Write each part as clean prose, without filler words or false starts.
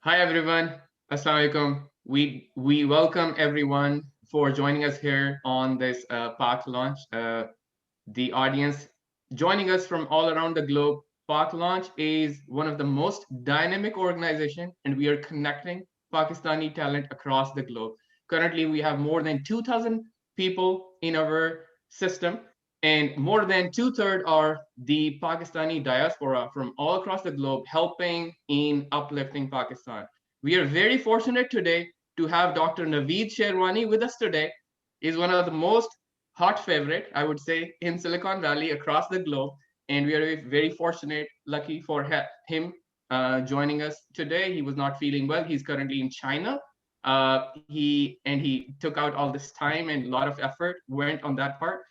Hi everyone. Assalamu alaikum. We welcome everyone for joining us here on this Park launch. The audience joining us from all around the globe. Park Launch is one of the most dynamic organization, and we are connecting Pakistani talent across the globe. Currently, we have more than 2,000 people in our system, and more than two-thirds are the Pakistani diaspora from all across the globe, helping in uplifting Pakistan. We are very fortunate today to have Dr. Naveed Sherwani with us today. He's one of the most hot favorite, I would say, in Silicon Valley across the globe. And we are very fortunate, lucky for him joining us today. He was not feeling well. He's currently in China. He took out all this time and a lot of effort went on that part.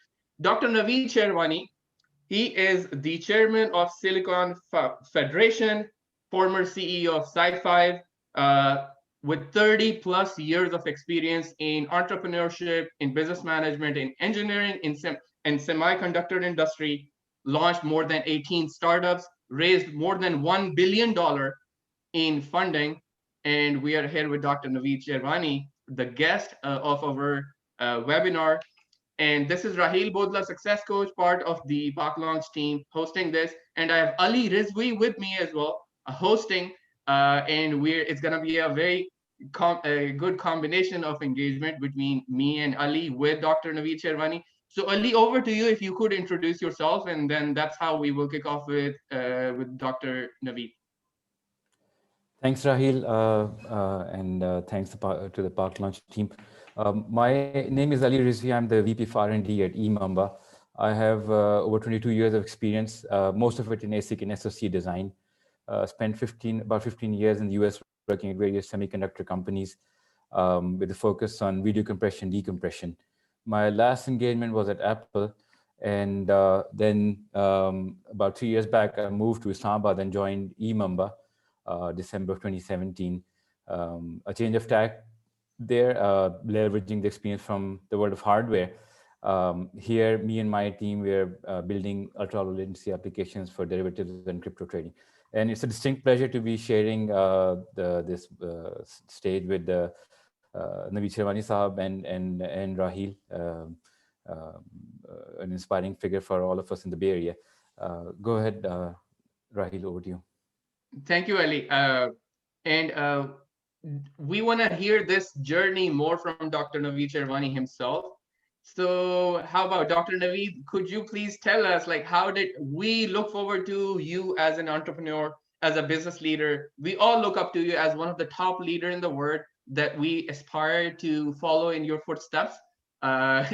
Dr. Naveed Sherwani, he is the chairman of Silicon Federation, former CEO of Sci5, with 30 plus years of experience in entrepreneurship, in business management, in engineering, in semiconductor industry, launched more than 18 startups, raised more than $1 billion in funding. And we are here with Dr. Naveed Sherwani, the guest of our webinar. And this is Raheel Bodla, success coach, part of the Park Launch team, hosting this. And I have Ali Rizvi with me as well, hosting. And it's going to be a very a good combination of engagement between me and Ali with Dr. Naveed Sherwani. So Ali, over to you if you could introduce yourself, and then that's how we will kick off with Dr. Naveed. Thanks, Raheel, and thanks to the Park Launch team. My name is Ali Rizvi. I'm the VP of R&D at eMamba. I have over 22 years of experience, most of it in ASIC and SoC design. Spent about 15 years in the US working at various semiconductor companies with a focus on video compression, decompression. My last engagement was at Apple, and then about 3 years back, I moved to Islamabad and joined eMamba. December of 2017, a change of tack there, leveraging the experience from the world of hardware. Here, me and my team, we're building ultra low latency applications for derivatives and crypto trading. And it's a distinct pleasure to be sharing this stage with Naveed Sherwani Sahab and Raheel, an inspiring figure for all of us in the Bay Area. Go ahead, Raheel, over to you. Thank you, Ali. And we want to hear this journey more from Dr. Naveed Sherwani himself. So how about Dr. Naveed, could you please tell us, like, how did we look forward to you as an entrepreneur, as a business leader? We all look up to you as one of the top leader in the world that we aspire to follow in your footsteps. Uh,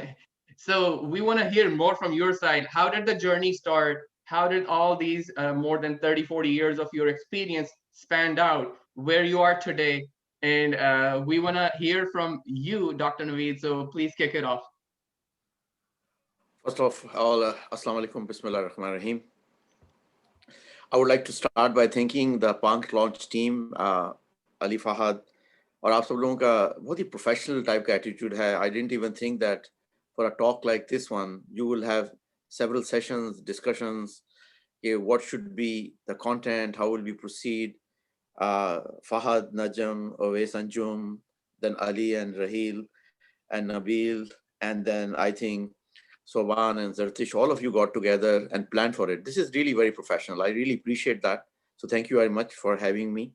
so we want to hear more from your side. How did the journey start? How did all these more than 30, 40 years of your experience spanned out where you are today? And we want to hear from you, Dr. Naveed. So please kick it off. First of all, Assalamu alaikum, Bismillah ar-Rahman ar-Rahim. I would like to start by thanking the Park Launch team, Ali Fahad, और आप सब लोगों का बहुत ही professional type का attitude है. I didn't even think that for a talk like this one, you will have several sessions, discussions, what should be the content, how will we proceed. Fahad, Najam, Owais Anjum, then Ali and Raheel and Nabil, and then I think Soban and Zartish, all of you got together and planned for it. This is really very professional. I really appreciate that. So thank you very much for having me.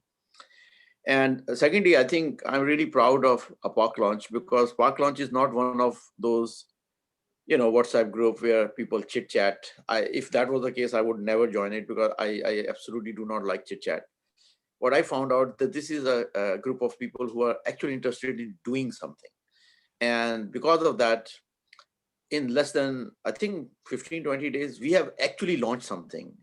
And secondly, I think I'm really proud of a Park Launch because Park Launch is not one of those, WhatsApp group where people chit chat. If that was the case, I would never join it because I absolutely do not like chit chat. What I found out that this is a group of people who are actually interested in doing something. And because of that, in less than, I think, 15, 20 days, we have actually launched something.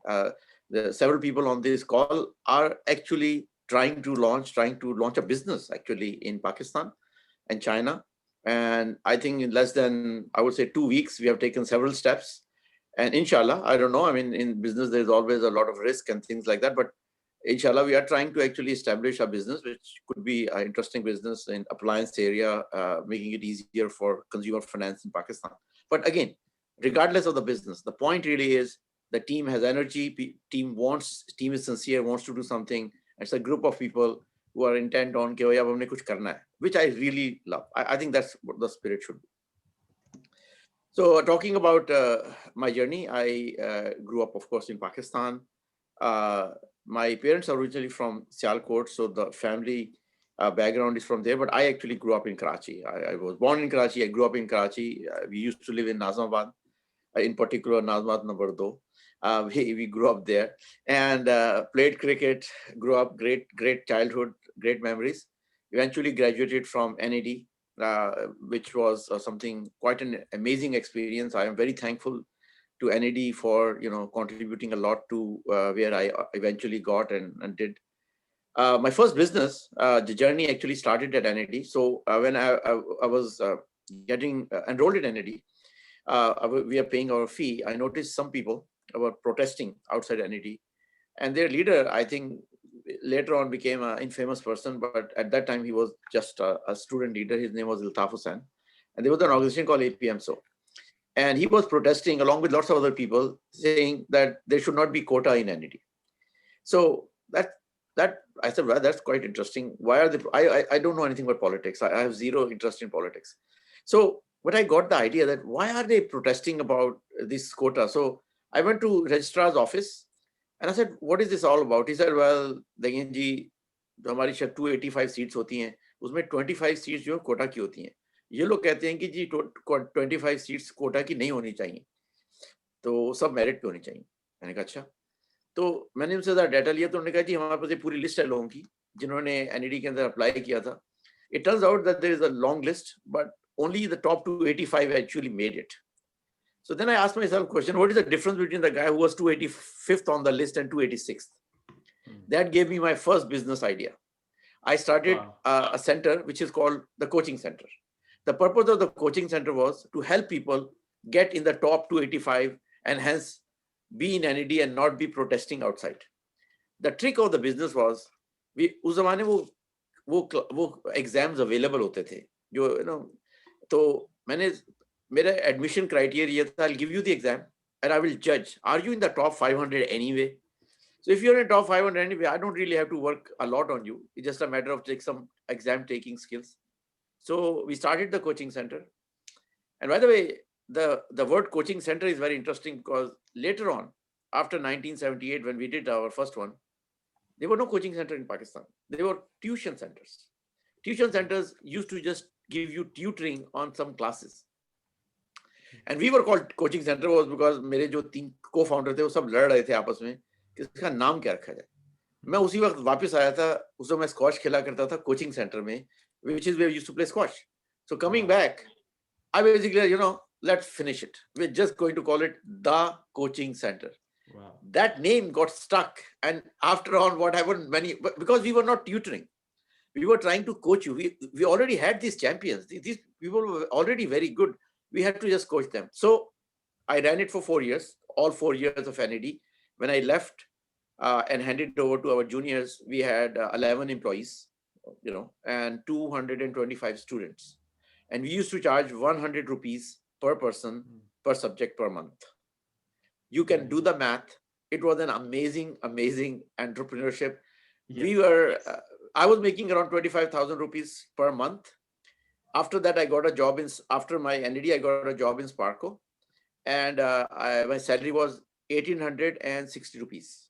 Several people on this call are actually trying to launch a business actually in Pakistan and China. And I think in less than, I would say 2 weeks, we have taken several steps. And inshallah, I don't know, I mean, in business, there's always a lot of risk and things like that. But inshallah, we are trying to actually establish a business, which could be an interesting business in appliance area, making it easier for consumer finance in Pakistan. But again, regardless of the business, the point really is the team has energy, team is sincere, wants to do something. It's a group of people who are intent on कि भाई अब हमने कुछ करना है, which I really love. I think that's what the spirit should be. So talking about my journey, I grew up, of course, in Pakistan. My parents are originally from Sialkot, so the family background is from there, but I actually grew up in Karachi. I was born in Karachi, I grew up in Karachi. We used to live in Nazimabad, in particular Nazimabad number 2. We grew up there and played cricket, grew up, great childhood, great memories. Eventually graduated from NAD, which was something quite an amazing experience. I am very thankful to NAD for contributing a lot to where I eventually got and did. My first business, the journey actually started at NAD. So when I was getting enrolled at NAD, we are paying our fee. I noticed some people were protesting outside NAD, and their leader, I think, later on became an infamous person, but at that time he was just a student leader. His name was Iltaf Hussain, and there was an organization called APMSO. And he was protesting along with lots of other people, saying that there should not be quota in NAD. So that I said, well, that's quite interesting. Why are they? I don't know anything about politics. I have zero interest in politics. So but I got the idea that why are they protesting about this quota? So I went to registrar's office and I said, what is this all about? He said, well, देखिए जी, हमारी शायद 285 seats होती हैं, उसमें 25 seats जो कोटा की होती हैं. ये लोग कहते हैं कि जी 25 सीट्स कोटा की नहीं होनी चाहिए, तो सब मेरिट पे होनी चाहिए. मैंने कहा अच्छा. तो मैंने उनसे ज़रा डाटा लिया, तो उन्होंने कहा जी हमारे पास ये पूरी लिस्ट है लोगों की जिन्होंने NAD के अंदर अप्लाई किया था. It turns out that there is a long list, but only the top 285 actually made it. So then I asked myself a question, what is the difference between the guy who was 285th on the list and 286th? That gave me my first business idea. I started a center which is called the Coaching Center. The purpose of the Coaching Center was to help people get in the top 285 and hence be in NAD and not be protesting outside. The trick of the business was, उस ज़माने वो exams available होते थे जो तो मेरा admission criteria था, I'll give you the exam and I will judge, are you in the top 500 anyway? So if you're in top 500 anyway, I don't really have to work a lot on you. It's just a matter of take some exam taking skills. So we started the coaching center. And by the way, the word coaching center is very interesting because later on, after 1978, when we did our first one, there were no coaching center in Pakistan. There were tuition centers. Tuition centers used to just give you tutoring on some classes. And we were called coaching center was because मेरे जो 3 co-founder थे वो सब लड़ रहे थे आपस में कि इसका नाम क्या रखा जाए. मैं उसी वक्त वापस आया था, उस समय मैं स्क्वॉश खेला करता था कोचिंग सेंटर में, which is where we used to play squash. So coming back, I basically, let's finish it. We're just going to call it the coaching center. Wow. That name got stuck. And after all, what happened, because we were not tutoring, we were trying to coach you. We already had these champions. These people were already very good. We had to just coach them. So I ran it for 4 years, all 4 years of NAD. When I left and handed it over to our juniors, we had 11 employees, and 225 students. And we used to charge 100 rupees per person, per subject per month. You can do the math. It was an amazing, amazing entrepreneurship. Yes. I was making around 25,000 rupees per month. After that, I got a job after my NAD, I got a job in Sparko. And my salary was 1,860 rupees.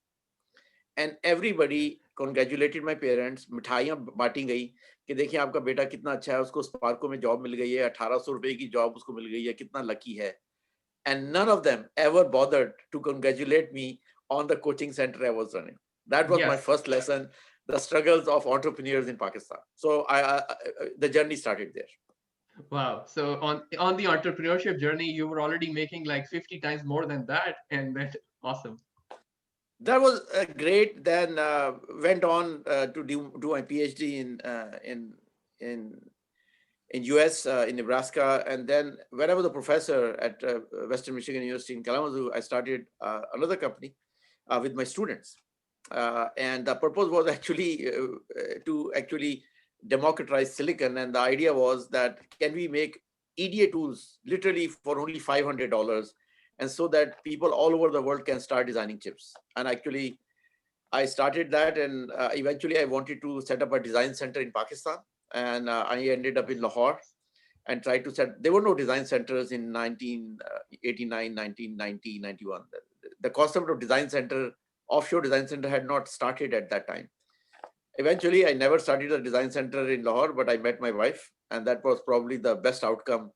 And everybody congratulated my parents. मिठाइयाँ बांटी गई कि देखिए आपका बेटा कितना अच्छा है, उसको स्पार्को में जॉब मिल गई है, 1800 रुपए की जॉब उसको मिल गई है, कितना लकी है. And none of them ever bothered to congratulate me on the coaching center I was running. That was my first lesson, the struggles of entrepreneurs in Pakistan. So the journey started there. Wow. So on the entrepreneurship journey, you were already making like 50 times more than that. And that's awesome. That was great. Then went on to do my PhD in US, in Nebraska. And then when I was a professor at Western Michigan University in Kalamazoo, I started another company with my students. And the purpose was actually to democratize silicon. And the idea was that can we make EDA tools literally for only $500, and so that people all over the world can start designing chips. And actually, I started that, and eventually I wanted to set up a design center in Pakistan, and I ended up in Lahore and tried to set. There were no design centers in 1989, 1990, 91. The concept of design center, offshore design center, had not started at that time. Eventually, I never started a design center in Lahore, but I met my wife, and that was probably the best outcome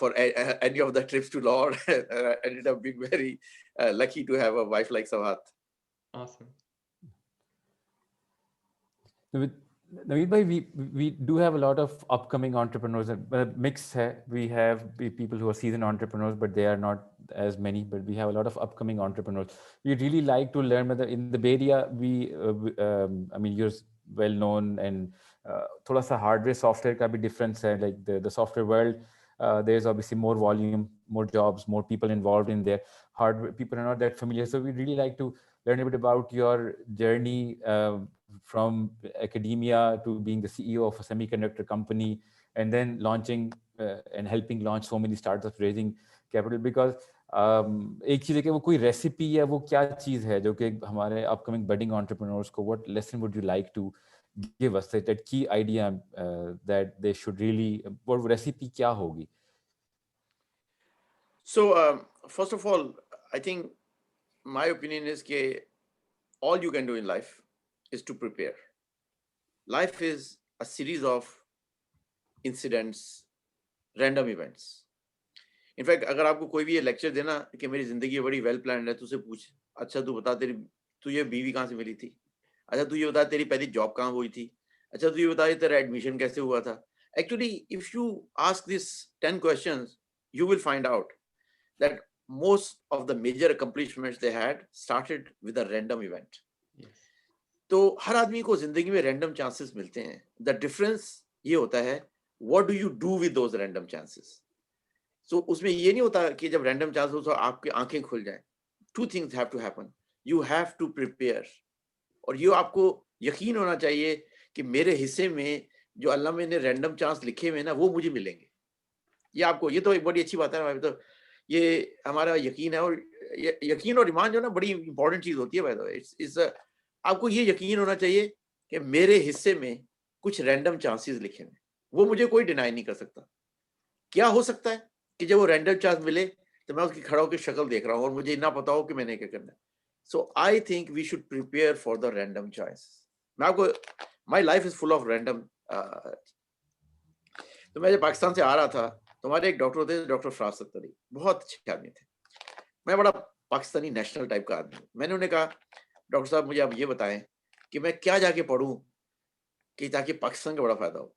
for any of the trips to Lahore. I ended up being very lucky to have a wife like Savat. Awesome. With Naveed bhai, we do have a lot of upcoming entrepreneurs. Mix hai. We have people who are seasoned entrepreneurs, but they are not as many. But we have a lot of upcoming entrepreneurs. We really like to learn whether in the Bay Area, I mean, you're well known, and thoda sa hardware software ka bhi difference hai. Like the software world, there's obviously more volume, more jobs, more people involved in there. Hardware people are not that familiar, so we really like to learn a bit about your journey from academia to being the CEO of a semiconductor company, and then launching and helping launch so many startups, raising capital. Because एक चीज है कि वो कोई recipe या वो क्या चीज है जो कि हमारे अपकमिंग बडिंग एंटरप्रेन्योर्स को what lesson would you like to give us, that key idea that they should really, वो रेसिपी क्या होगी? So first of all, I think my opinion is that all you can do in life is to prepare. Life is a series of incidents, random events. In fact, अगर आपको कोई भी ये lecture देना कि मेरी जिंदगी बड़ी वेल प्लान्ड है, तो उसे पूछ, अच्छा तू बता तू ये बीवी कहाँ से मिली थी, अच्छा तू ये बता तेरी पहली जॉब कहाँ हुई थी, अच्छा तू ये बता तेरा एडमिशन कैसे हुआ था. Actually, if you ask these 10 questions, you will find out that most of the major accomplishments they had started with a random event. Yes. तो हर आदमी को जिंदगी में रैंडम चांसेस मिलते हैं. द डिफरेंस ये होता है, what do you do with those random chances. So उसमें ये नहीं होता कि जब रैंडम चांस हो तो आपकी आंखें खुल जाएं. Two things have to happen. You have to prepare, और ये आपको यकीन होना चाहिए कि मेरे हिस्से में जो अल्लाह में ने रैंडम चांस लिखे हुए ना, वो मुझे मिलेंगे. ये आपको, ये तो एक बड़ी अच्छी बात है. तो ये हमारा यकीन है, और यकीन और ईमान जो ना बड़ी इंपॉर्टेंट चीज होती है. बाय द वे, इट्स आपको ये यकीन होना चाहिए कि मेरे हिस्से में कुछ रैंडम चांसेस लिखे हैं, वो मुझे कोई डिनाई नहीं कर सकता. क्या हो सकता है कि जब वो रैंडम चांस मिले तो मैं उसकी खड़ा होकर शक्ल देख रहा हूँ और मुझे ना पता हो कि मैंने क्या करना है. So I think we should prepare for the random chance. मैं आपको, my life is full of random. तो मैं जब पाकिस्तान से आ रहा था तो हमारे एक डॉक्टर थे, डॉक्टर फराज सत्तरी, बहुत अच्छे आदमी थे. मैं बड़ा पाकिस्तानी नेशनल टाइप का आदमी. मैंने उन्हें कहा, डॉक्टर साहब मुझे आप ये बताएं कि मैं क्या जाके पढ़ूं कि ताकि पाकिस्तान का बड़ा फायदा हो.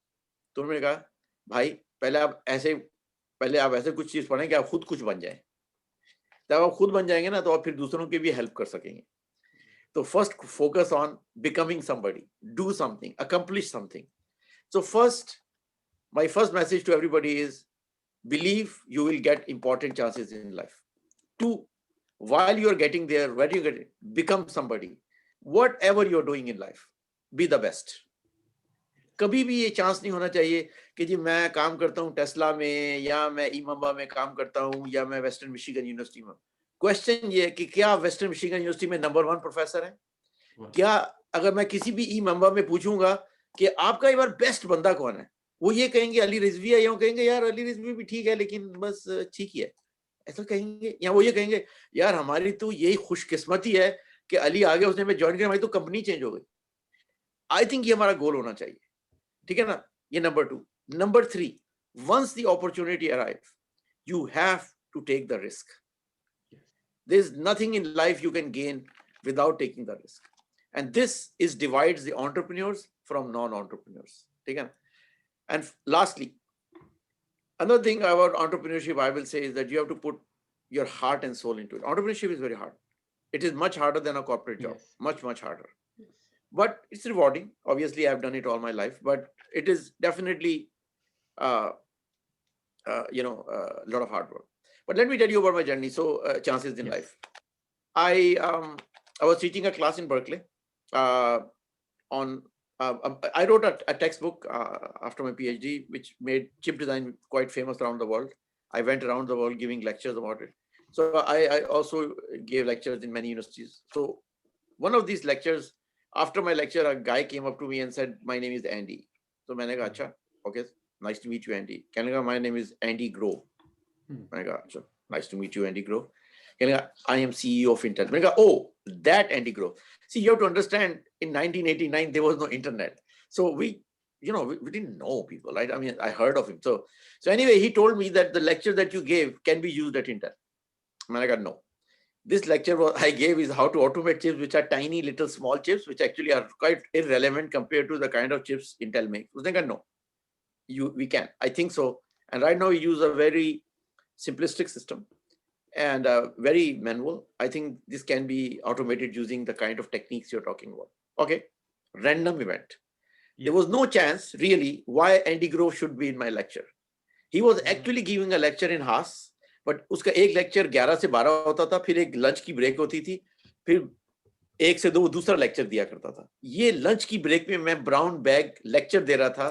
तो उन्होंने कहा, भाई पहले आप ऐसे कुछ चीज पढ़ें कि आप खुद कुछ बन जाएं. जब आप खुद बन जाएंगे ना तो आप फिर दूसरों की भी हेल्प कर सकेंगे. तो first focus on becoming somebody, do something, accomplish something. So my first message to everybody is, believe you will get important chances in life. Two, while you are getting there, where you get it, become somebody. Whatever you're doing in life, be the best. कभी भी ये chance नहीं होना चाहिए कि जी मैं काम करता हूँ टेस्ला में, या मैं इमामा में काम करता हूँ, या मैं वेस्टर्न मिशिगन यूनिवर्सिटी में. क्वेश्चन ये है कि क्या वेस्टर्न मिशिगन यूनिवर्सिटी में नंबर 1 प्रोफेसर है? क्या अगर मैं किसी भी इमामा में पूछूंगा कि आपका एक बार बेस्ट बंदा कौन है, वो ये कहेंगे अली रिजवी है, या कहेंगे यार अली रिजवी भी ठीक है लेकिन बस ठीक ही है, ऐसा कहेंगे. या वो ये कहेंगे यार हमारी तो यही खुशकिस्मती है कि अली आ गया, उसने हमें ज्वाइन किया, हमारी तो कंपनी चेंज हो गई. आई थिंक ये हमारा गोल होना चाहिए. ठीक है ना? ये number 2. Number 3, once the opportunity arrive, you have to take the risk. There is nothing in life you can gain without taking the risk, and this is divides the entrepreneurs from non entrepreneurs. ठीक है ना? And lastly, another thing about entrepreneurship I will say is that you have to put your heart and soul into it. Entrepreneurship is very hard. It is much harder than a corporate job. Yes. Much harder. Yes. But it's rewarding. Obviously, I've done it all my life, but it is definitely a lot of hard work. But let me tell you about my journey. So chances in life. I was teaching a class in Berkeley on I wrote a textbook after my PhD, which made chip design quite famous around the world. I went around the world giving lectures about it. So I also gave lectures in many universities. So one of these lectures, after my lecture, a guy came up to me and said, "My name is Andy." So मैंने कहा, "अच्छा, okay, nice to meet you, Andy." कहने लगा, "My name is Andy Grove." मैंने कहा, "अच्छा, nice to meet you, Andy Grove." कहने लगा, "I am CEO of Intel." मैंने कहा, "Oh, that Andy Grove." See, you have to understand, in 1989 there was no internet, so we didn't know people, right? I mean, I heard of him. So anyway, he told me that the lecture that you gave can be used at Intel. मैंने कहा, "No. This lecture I gave is how to automate chips, which are tiny little small chips, which actually are quite irrelevant compared to the kind of chips Intel makes." उसने कहा, "No, we can." I think so. And right now we use a very simplistic system and very manual. I think this can be automated using the kind of techniques you're talking about. Okay, random event. Yeah. There was no chance really why Andy Grove should be in my lecture. He was actually giving a lecture in Haas, but उसका एक lecture 11 से 12 होता था, फिर एक lunch की break होती थी, फिर 1 से 2 दूसरा लेक्चर दिया करता था. ये लंच की ब्रेक में मैं ब्राउन बैग लेक्चर दे रहा था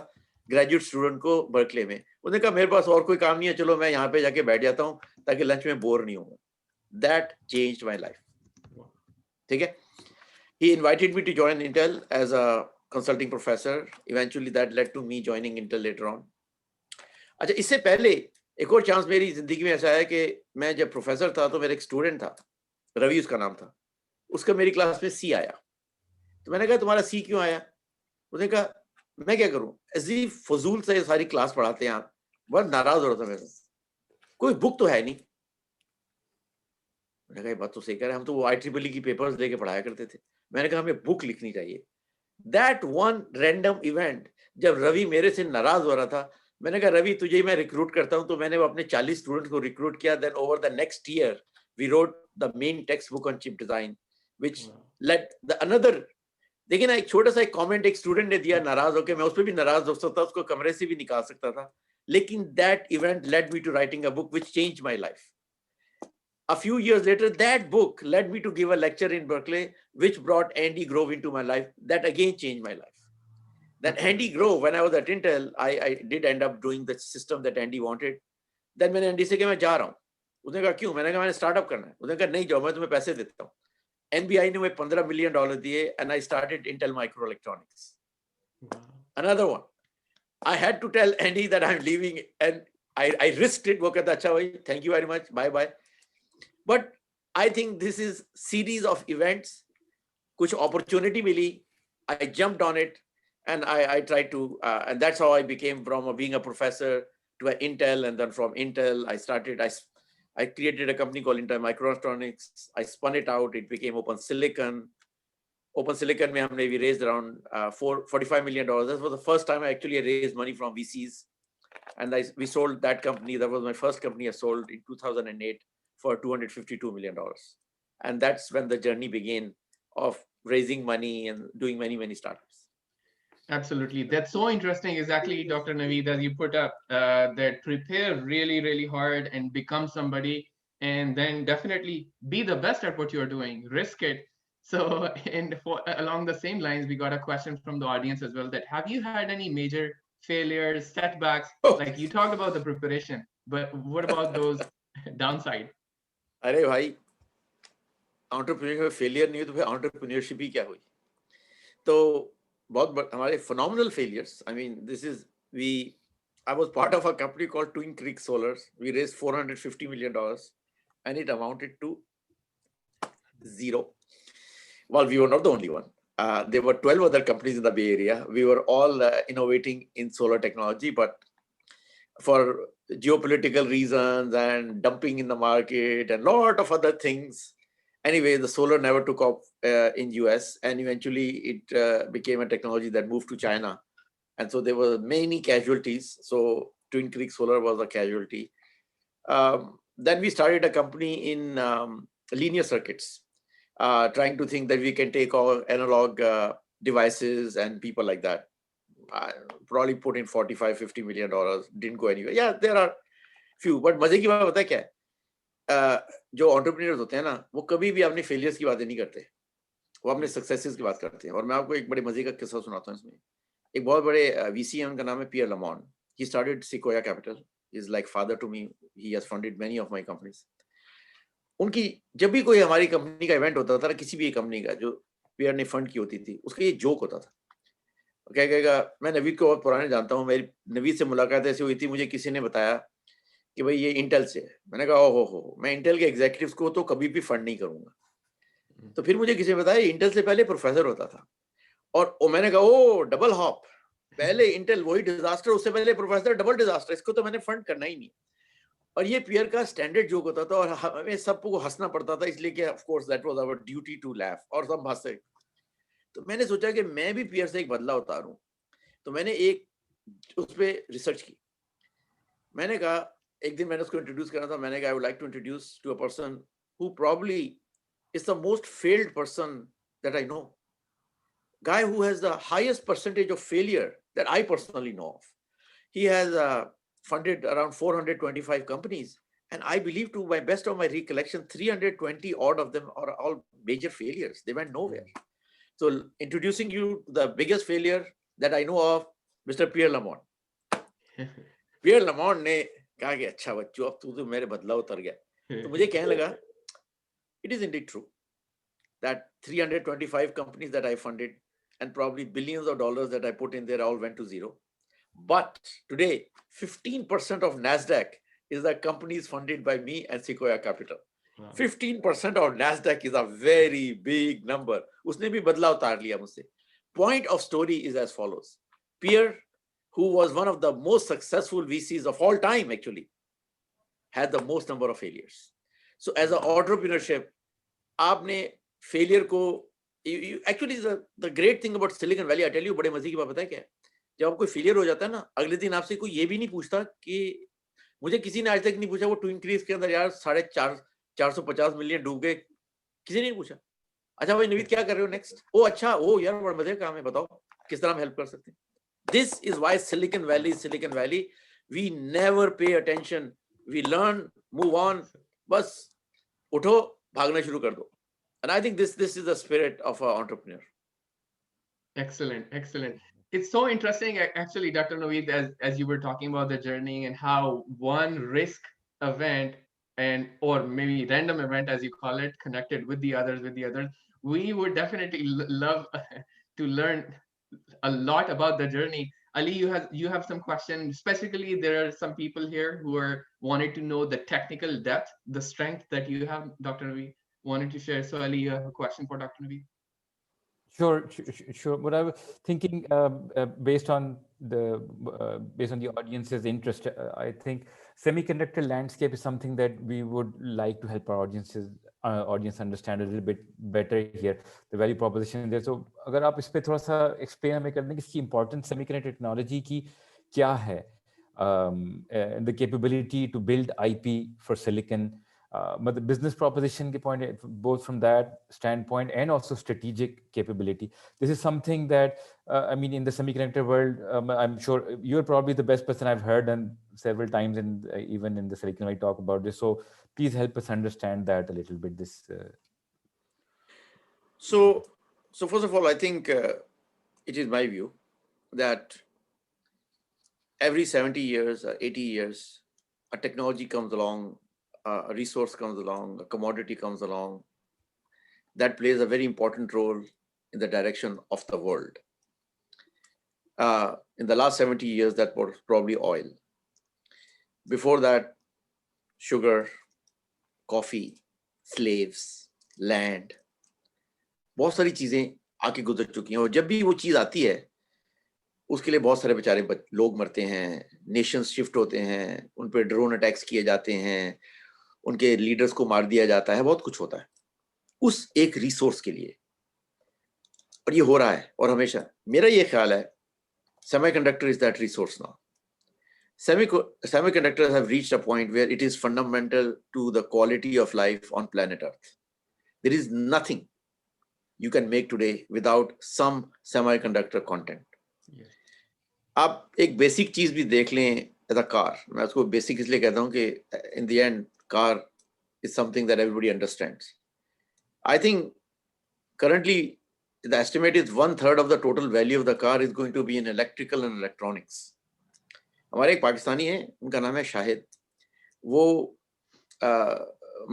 ग्रेजुएट स्टूडेंट को बर्कले में. उसने कहा, "मेरे पास और कोई काम नहीं है, चलो मैं यहाँ पे जाके बैठ जाता हूँ ताकि लंच में बोर नहीं होऊंगा." That changed my life. ठीक है? He invited me to join Intel as a consulting professor. Eventually that led to me joining Intel later on. अच्छा, इससे पहले एक और चांस मेरी जिंदगी में ऐसा है कि मैं जब प्रोफेसर था तो मेरा एक स्टूडेंट था, रवि उसका नाम था, उसका मेरी क्लास में सी आया. तो मैंने कहा, "तुम्हारा सी क्यों आया?" उसने कहा, "मैं क्या करूं, ऐसी फजूल से सारी क्लास पढ़ाते हैं आप." बहुत नाराज हो रहा था मेरे से. कोई बुक तो है नहीं. मैंने कहा, "ये बात तो सही कह रहे हैं, हम तो वो IEEE की पेपर्स लेके पढ़ाया करते थे." मैंने कहा, "हमें बुक लिखनी चाहिए." दैट वन रैंडम इवेंट, जब रवि मेरे से नाराज हो रहा था, मैंने कहा, "रवि, तुझे ही मैं रिक्रूट करता हूं." तो मैंने अपने 40 स्टूडेंट्स को रिक्रूट किया. Then over the next year we wrote the main textbook on chip design, which let the another. देखिए ना, एक छोटा सा एक कमेंट एक स्टूडेंट ने दिया नाराज होकर, मैं उस पर भी नाराज हो सकता था, उसको कमरे से भी निकाल सकता था, लेकिन that event led me to writing a book which changed my life. A few years later, that book led me to give a lecture in Berkeley, which brought Andy Grove into my life. That again changed my life. Then Andy Grove, when I was at Intel, I did end up doing the system that Andy wanted. Then मैंने Andy से कहा, "मैं जा रहा हूँ." उसने कहा, "क्यों?" मैंने कहा, "मैंने स्टार्टअप करना है." उसने कहा, "नहीं जाओ, मैं तुम्हें पैसे देता हूँ." NBI ने मुझे $15 million दिए, and I started Intel Microelectronics. Another one. I had to tell Andy that I'm leaving, and I risked it. वो कहता, "अच्छा भाई, thank you very much, bye bye." But I think this is series of events. कुछ opportunity milli, I jumped on it, and I tried to, and that's how I became from being a professor to an Intel, and then from Intel I created a company called Intel Microelectronics. I spun it out. It became Open Silicon. Open Silicon में हमने we raised around $45 million. That was the first time I actually raised money from VCs, and we sold that company. That was my first company I sold in 2008 for $252 million. And that's when the journey began of raising money and doing many, many startups. Absolutely. That's so interesting. Exactly, Dr. Naveed, as you put up, that prepare really, really hard and become somebody, and then definitely be the best at what you're doing, risk it. So, and along the same lines, we got a question from the audience as well, that have you had any major failures, setbacks? Like you talked about the preparation, but what about those downside? अरे भाई, entrepreneurship में failure नहीं हुई तो फिर entrepreneurship ही क्या हुई? तो बहुत हमारे phenomenal failures. I mean, I was part of a company called Twin Creek Solars. We raised $450 million, and it amounted to zero. Well, we were not the only one. There were 12 other companies in the Bay Area. We were all innovating in solar technology, but for geopolitical reasons and dumping in the market and a lot of other things. Anyway, the solar never took off in US, and eventually it became a technology that moved to China. And so there were many casualties. So Twin Creek Solar was a casualty. Then we started a company in linear circuits, trying to think that we can take our analog devices and people like that. Probably put in $45-50 million, didn't go anywhere. Yeah, there are few, but मजे की बात पता है क्या है? जो entrepreneurs होते हैं ना, वो कभी भी अपने failures की बातें नहीं करते, वो अपने successes की बात करते हैं. और मैं आपको एक बड़े मजे का किस्सा सुनाता हूँ इसमें. एक बहुत बड़े VC हैं, उनका नाम है Pierre Lamont. He started Sequoia Capital. He's like father to me. He has funded many of my companies. उनकी जब भी कोई हमारी कंपनी का इवेंट होता था, किसी भी कंपनी का, जो पीयर ने फंड की होती थी, उसका ये जोक होता था। क्या कहेगा, मैं नवीद को बहुत पुराने जानता हूँ, मेरी नवीद से मुलाकात ऐसी हुई थी, मुझे किसी ने बताया कि भाई ये इंटेल से है। मैंने कहा ओ हो, मैं इंटेल के एग्जीक्यूटिव्स को तो कभी भी फंड नहीं करूंगा। तो फिर मुझे किसी ने बताया इंटेल से पहले प्रोफेसर होता था, और मैंने कहा ओ डबल हॉप, पहले इंटेल वही डिजास्टर, उससे पहले प्रोफेसर, डबल डिजास्टर, इसको तो मैंने फंड करना ही नहीं। और ये पीयर का स्टैंडर्ड जोक होता था, और हमें सबको हंसना पड़ता था, इसलिए कि of course that was our duty to laugh, और सब हंसे। तो मैंने सोचा कि मैं भी पीयर से एक बदला उतारूं, तो मैंने एक उस पर रिसर्च की। मैंने कहा, एक दिन मैंने उसको इंट्रोड्यूस करा था, मैंने कहा I would like to introduce to a person who probably is the most failed person that I know, guy who has the highest percentage of failure that I personally know of. He has funded around 425 companies, and I believe, to my best of my recollection, 320 odd of them are all major failures. They went nowhere. So introducing you to the biggest failure that I know of, Mr. Pierre Lamont. Pierre Lamont ने कहा कि अच्छा बच्चों, अब तू तो मेरे बदला उतर गया। तो मुझे कहने लगा, it is indeed true that 325 companies that I funded and probably billions of dollars that I put in there all went to zero. But today, 15% of NASDAQ is the companies funded by me and Sequoia Capital. Wow. 15% of NASDAQ is a very big number. उसने भी बदला उतार लिया मुझसे. Point of story is as follows. Pierre, who was one of the most successful VCs of all time, actually, had the most number of failures. So as an entrepreneurship, आपने failure को actually the great thing about Silicon Valley, I tell you, बड़े मजे की बात पता है क्या है? जब आप कोई फेलियर हो जाता है ना, अगले दिन आपसे कोई ये भी नहीं पूछता कि, मुझे किसी ने आज तक नहीं पूछा वो ट्विन क्रीज के अंदर यार 450 मिलियन डूब गए, किसी ने नहीं पूछा। अच्छा भाई नवीद क्या कर रहे हो नेक्स्ट? ओ अच्छा, ओ यार बड़ा मजे का काम है, बताओ किस तरह हम हेल्प कर सकते हैं। This is why Silicon Valley, we never pay attention, we learn, move on, बस उठो भागना शुरू कर दो। And I think this is the spirit of an entrepreneur. Excellent. It's so interesting, actually, Dr. Naveed, as you were talking about the journey and how one risk event or maybe random event, as you call it, connected with the others. We would definitely love to learn a lot about the journey. Ali, you have some questions. Specifically, there are some people here who are wanting to know the technical depth, the strength that you have, Dr. Naveed, wanted to share. So Ali, you have a question for Dr. Naveed? Sure. What I was thinking, based on the audience's interest, I think semiconductor landscape is something that we would like to help our audience understand a little bit better here, the value proposition there. So, अगर आप इस पे थोड़ा सा explain हमें कर दें कि इसकी importance semiconductor technology की क्या है, the capability to build IP for silicon. But the business proposition point, both from that standpoint and also strategic capability. This is something that, I mean, in the semiconductor world, I'm sure you're probably the best person I've heard and several times, and even in the Silicon Valley talk about this. So please help us understand that a little bit. So first of all, I think it is my view that every 70 years, 80 years, a technology comes along, a resource comes along, a commodity comes along, that plays a very important role in the direction of the world. In the last 70 years, that was probably oil. Before that, sugar, coffee, slaves, land, बहुत सारी चीजें आके गुजर चुकी हैं, और जब भी वो चीज आती है उसके लिए बहुत सारे बेचारे लोग मरते हैं, नेशंस शिफ्ट होते हैं, उन पे ड्रोन अटैक्स किए जाते हैं, उनके लीडर्स को मार दिया जाता है, बहुत कुछ होता है उस एक रिसोर्स के लिए, और ये हो रहा है। और हमेशा मेरा ये ख्याल है, semiconductor is that resource now. Semiconductors have reached a point where it is fundamental to the quality of life on planet Earth. There is nothing you can make today without some semiconductor content. Yes. आप एक basic चीज भी देख लें, as a car, मैं उसको basic इसलिए कहता हूँ कि in the end car is something that everybody understands. I think currently the estimate is 1/3 of the total value of the car is going to be in electrical and electronics. हमारे एक पाकिस्तानी हैं, उनका नाम है शाहिद, वो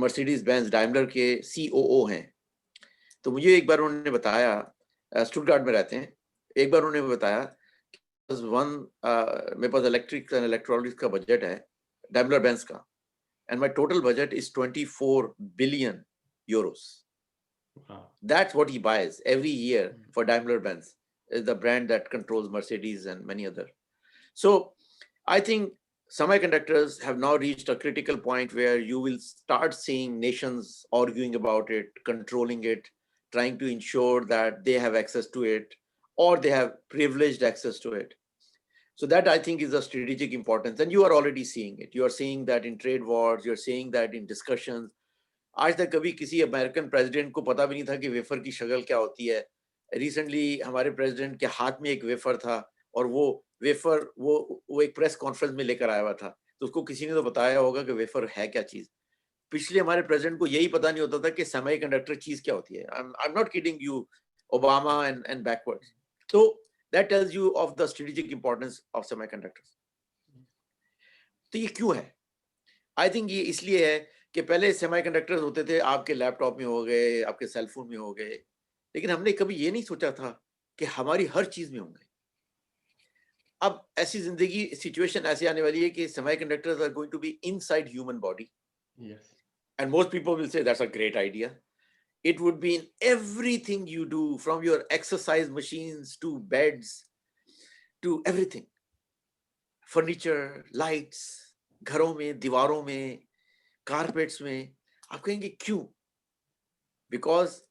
मर्सिडीज बेंज डाइमलर के COO हैं. तो मुझे एक बार उन्होंने बताया, स्टुटगार्ट में रहते हैं, एक बार उन्होंने बताया मेरे पास इलेक्ट्रिक एंड इलेक्ट्रॉनिक्स का बजट है Daimler Benz का, and my total budget is 24 billion euros. Wow. That's what he buys every year for Daimler Benz, is the brand that controls Mercedes and many other. So I think semiconductors have now reached a critical point where you will start seeing nations arguing about it, controlling it, trying to ensure that they have access to it, or they have privileged access to it. So that I think is a strategic importance, and you are already seeing it. You are seeing that in trade wars, you're seeing that in discussions. आज तक कभी किसी American president को पता भी नहीं था कि वेफर की शक्ल क्या होती है. रिसेंटली हमारे प्रेसिडेंट के हाथ में एक वेफर था, और वो वेफर वो एक प्रेस कॉन्फ्रेंस में लेकर आया हुआ था, तो उसको किसी ने तो बताया होगा कि वेफर है क्या चीज. पिछले हमारे प्रेसिडेंट को यही पता नहीं होता था कि सेमीकंडक्टर चीज क्या होती है. I'm not kidding you, Obama and backwards. So that tells you of the strategic importance of semiconductors. तो ये क्यों है? आई थिंक ये इसलिए है कि पहले सेमीकंडक्टर्स होते थे, आपके लैपटॉप में हो गए, आपके सेलफोन में हो गए, लेकिन हमने कभी ये नहीं सोचा था कि हमारी हर चीज में होंगे. अब ऐसी जिंदगी सिचुएशन ऐसी आने वाली है कि semiconductors are going to be inside human body. Yes. And most people will say that's a great idea. It would be in everything you do, from your exercise machines to beds to everything. Furniture, lights, घरों में, दीवारों में, carpets में. आप कहेंगे क्यों? Because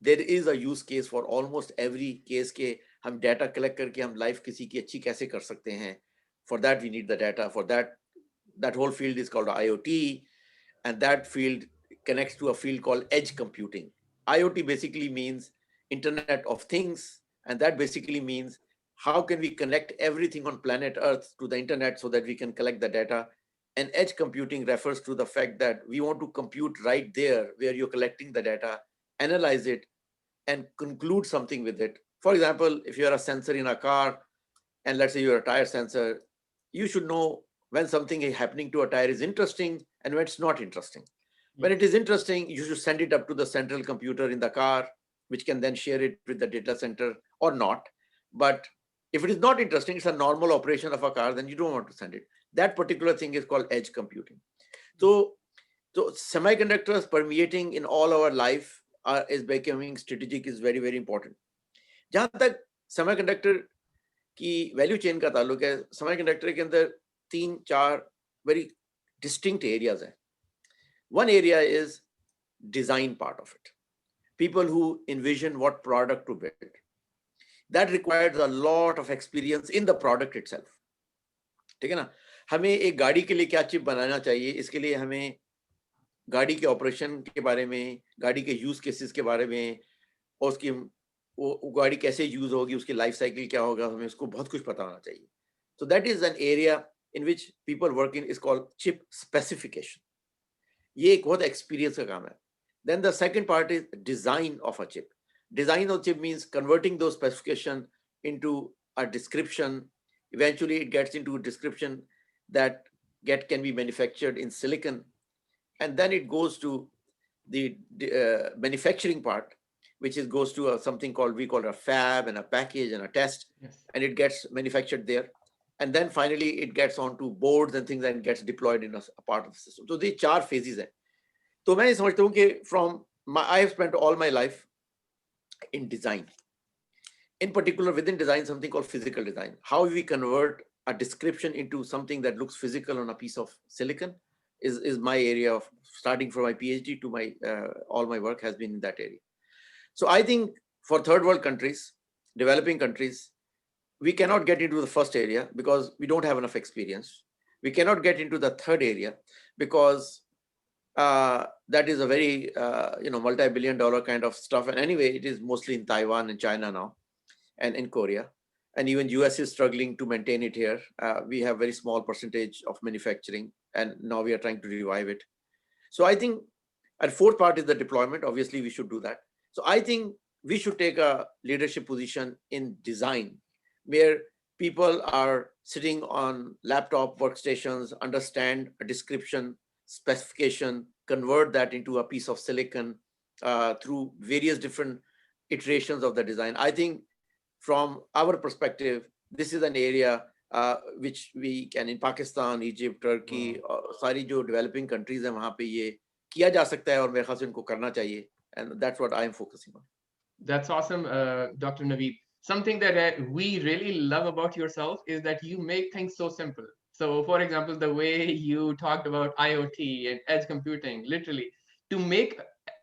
there is a use case for almost every case के हम data collect करके हम life किसी की अच्छी कैसे कर सकते हैं. For that we need the data. For that whole field is called IoT, and that field connects to a field called edge computing. IoT basically means Internet of Things, and that basically means how can we connect everything on planet Earth to the internet so that we can collect the data. And edge computing refers to the fact that we want to compute right there where you're collecting the data, analyze it, and conclude something with it. For example, if you're a sensor in a car, and let's say you're a tire sensor, you should know when something is happening to a tire is interesting and when it's not interesting. When it is interesting, you should send it up to the central computer in the car, which can then share it with the data center or not. But if it is not interesting, it's a normal operation of a car, then you don't want to send it. That particular thing is called edge computing. So semiconductors permeating in all our life is becoming strategic, is very, very important. जहां तक semiconductor की value chain का ताल्लुक है, semiconductor के अंदर 3-4 very distinct areas हैं. One area is design part of it. People who envision what product to build. That requires a lot of experience in the product itself. ठीक है ना? हमें एक गाड़ी के लिए क्या चिप बनाना चाहिए, इसके लिए हमें गाड़ी के ऑपरेशन के बारे में, गाड़ी के यूज केसेस के बारे में, और उसकी वो गाड़ी कैसे यूज होगी, उसकी लाइफ साइकिल क्या होगा, हमें उसको बहुत कुछ पता होना चाहिए. So that is an area in which people work in, is called chip specification. ये एक बहुत एक्सपीरियंस का काम है. Then the second part is design of a chip. Design of chip means converting those specification into a description. Eventually it gets into a description that can be manufactured in silicon, and then it goes to the manufacturing part, which goes to something called, we call a fab and a package and a test. Yes. And it gets manufactured there. And then finally it gets onto boards and things and gets deployed in a part of the system. So these 4 phases हैं. तो मैं समझता हूँ कि I have spent all my life in design. In particular, within design, something called physical design. How we convert a description into something that looks physical on a piece of silicon is my area of, starting from my PhD to my all my work has been in that area. So I think for third world countries, developing countries, we cannot get into the first area because we don't have enough experience. We cannot get into the third area because that is a very multi-billion-dollar kind of stuff. And anyway, it is mostly in Taiwan and China now, and in Korea, and even US is struggling to maintain it here. We have very small percentage of manufacturing, and now we are trying to revive it. So I think, and fourth part is the deployment. Obviously, we should do that. So I think we should take a leadership position in design, where people are sitting on laptop workstations, understand a description, specification, convert that into a piece of silicon, through various different iterations of the design. I think from our perspective, this is an area which we can in Pakistan, Egypt, Turkey, सारी जो developing countries हैं वहाँ पे ये किया जा सकता है और मेरे ख्याल से इनको करना चाहिए, and that's what I am focusing on. That's awesome, Dr. Naveed. Something that we really love about yourself is that you make things so simple. So, for example, the way you talked about IoT and edge computing, literally, to make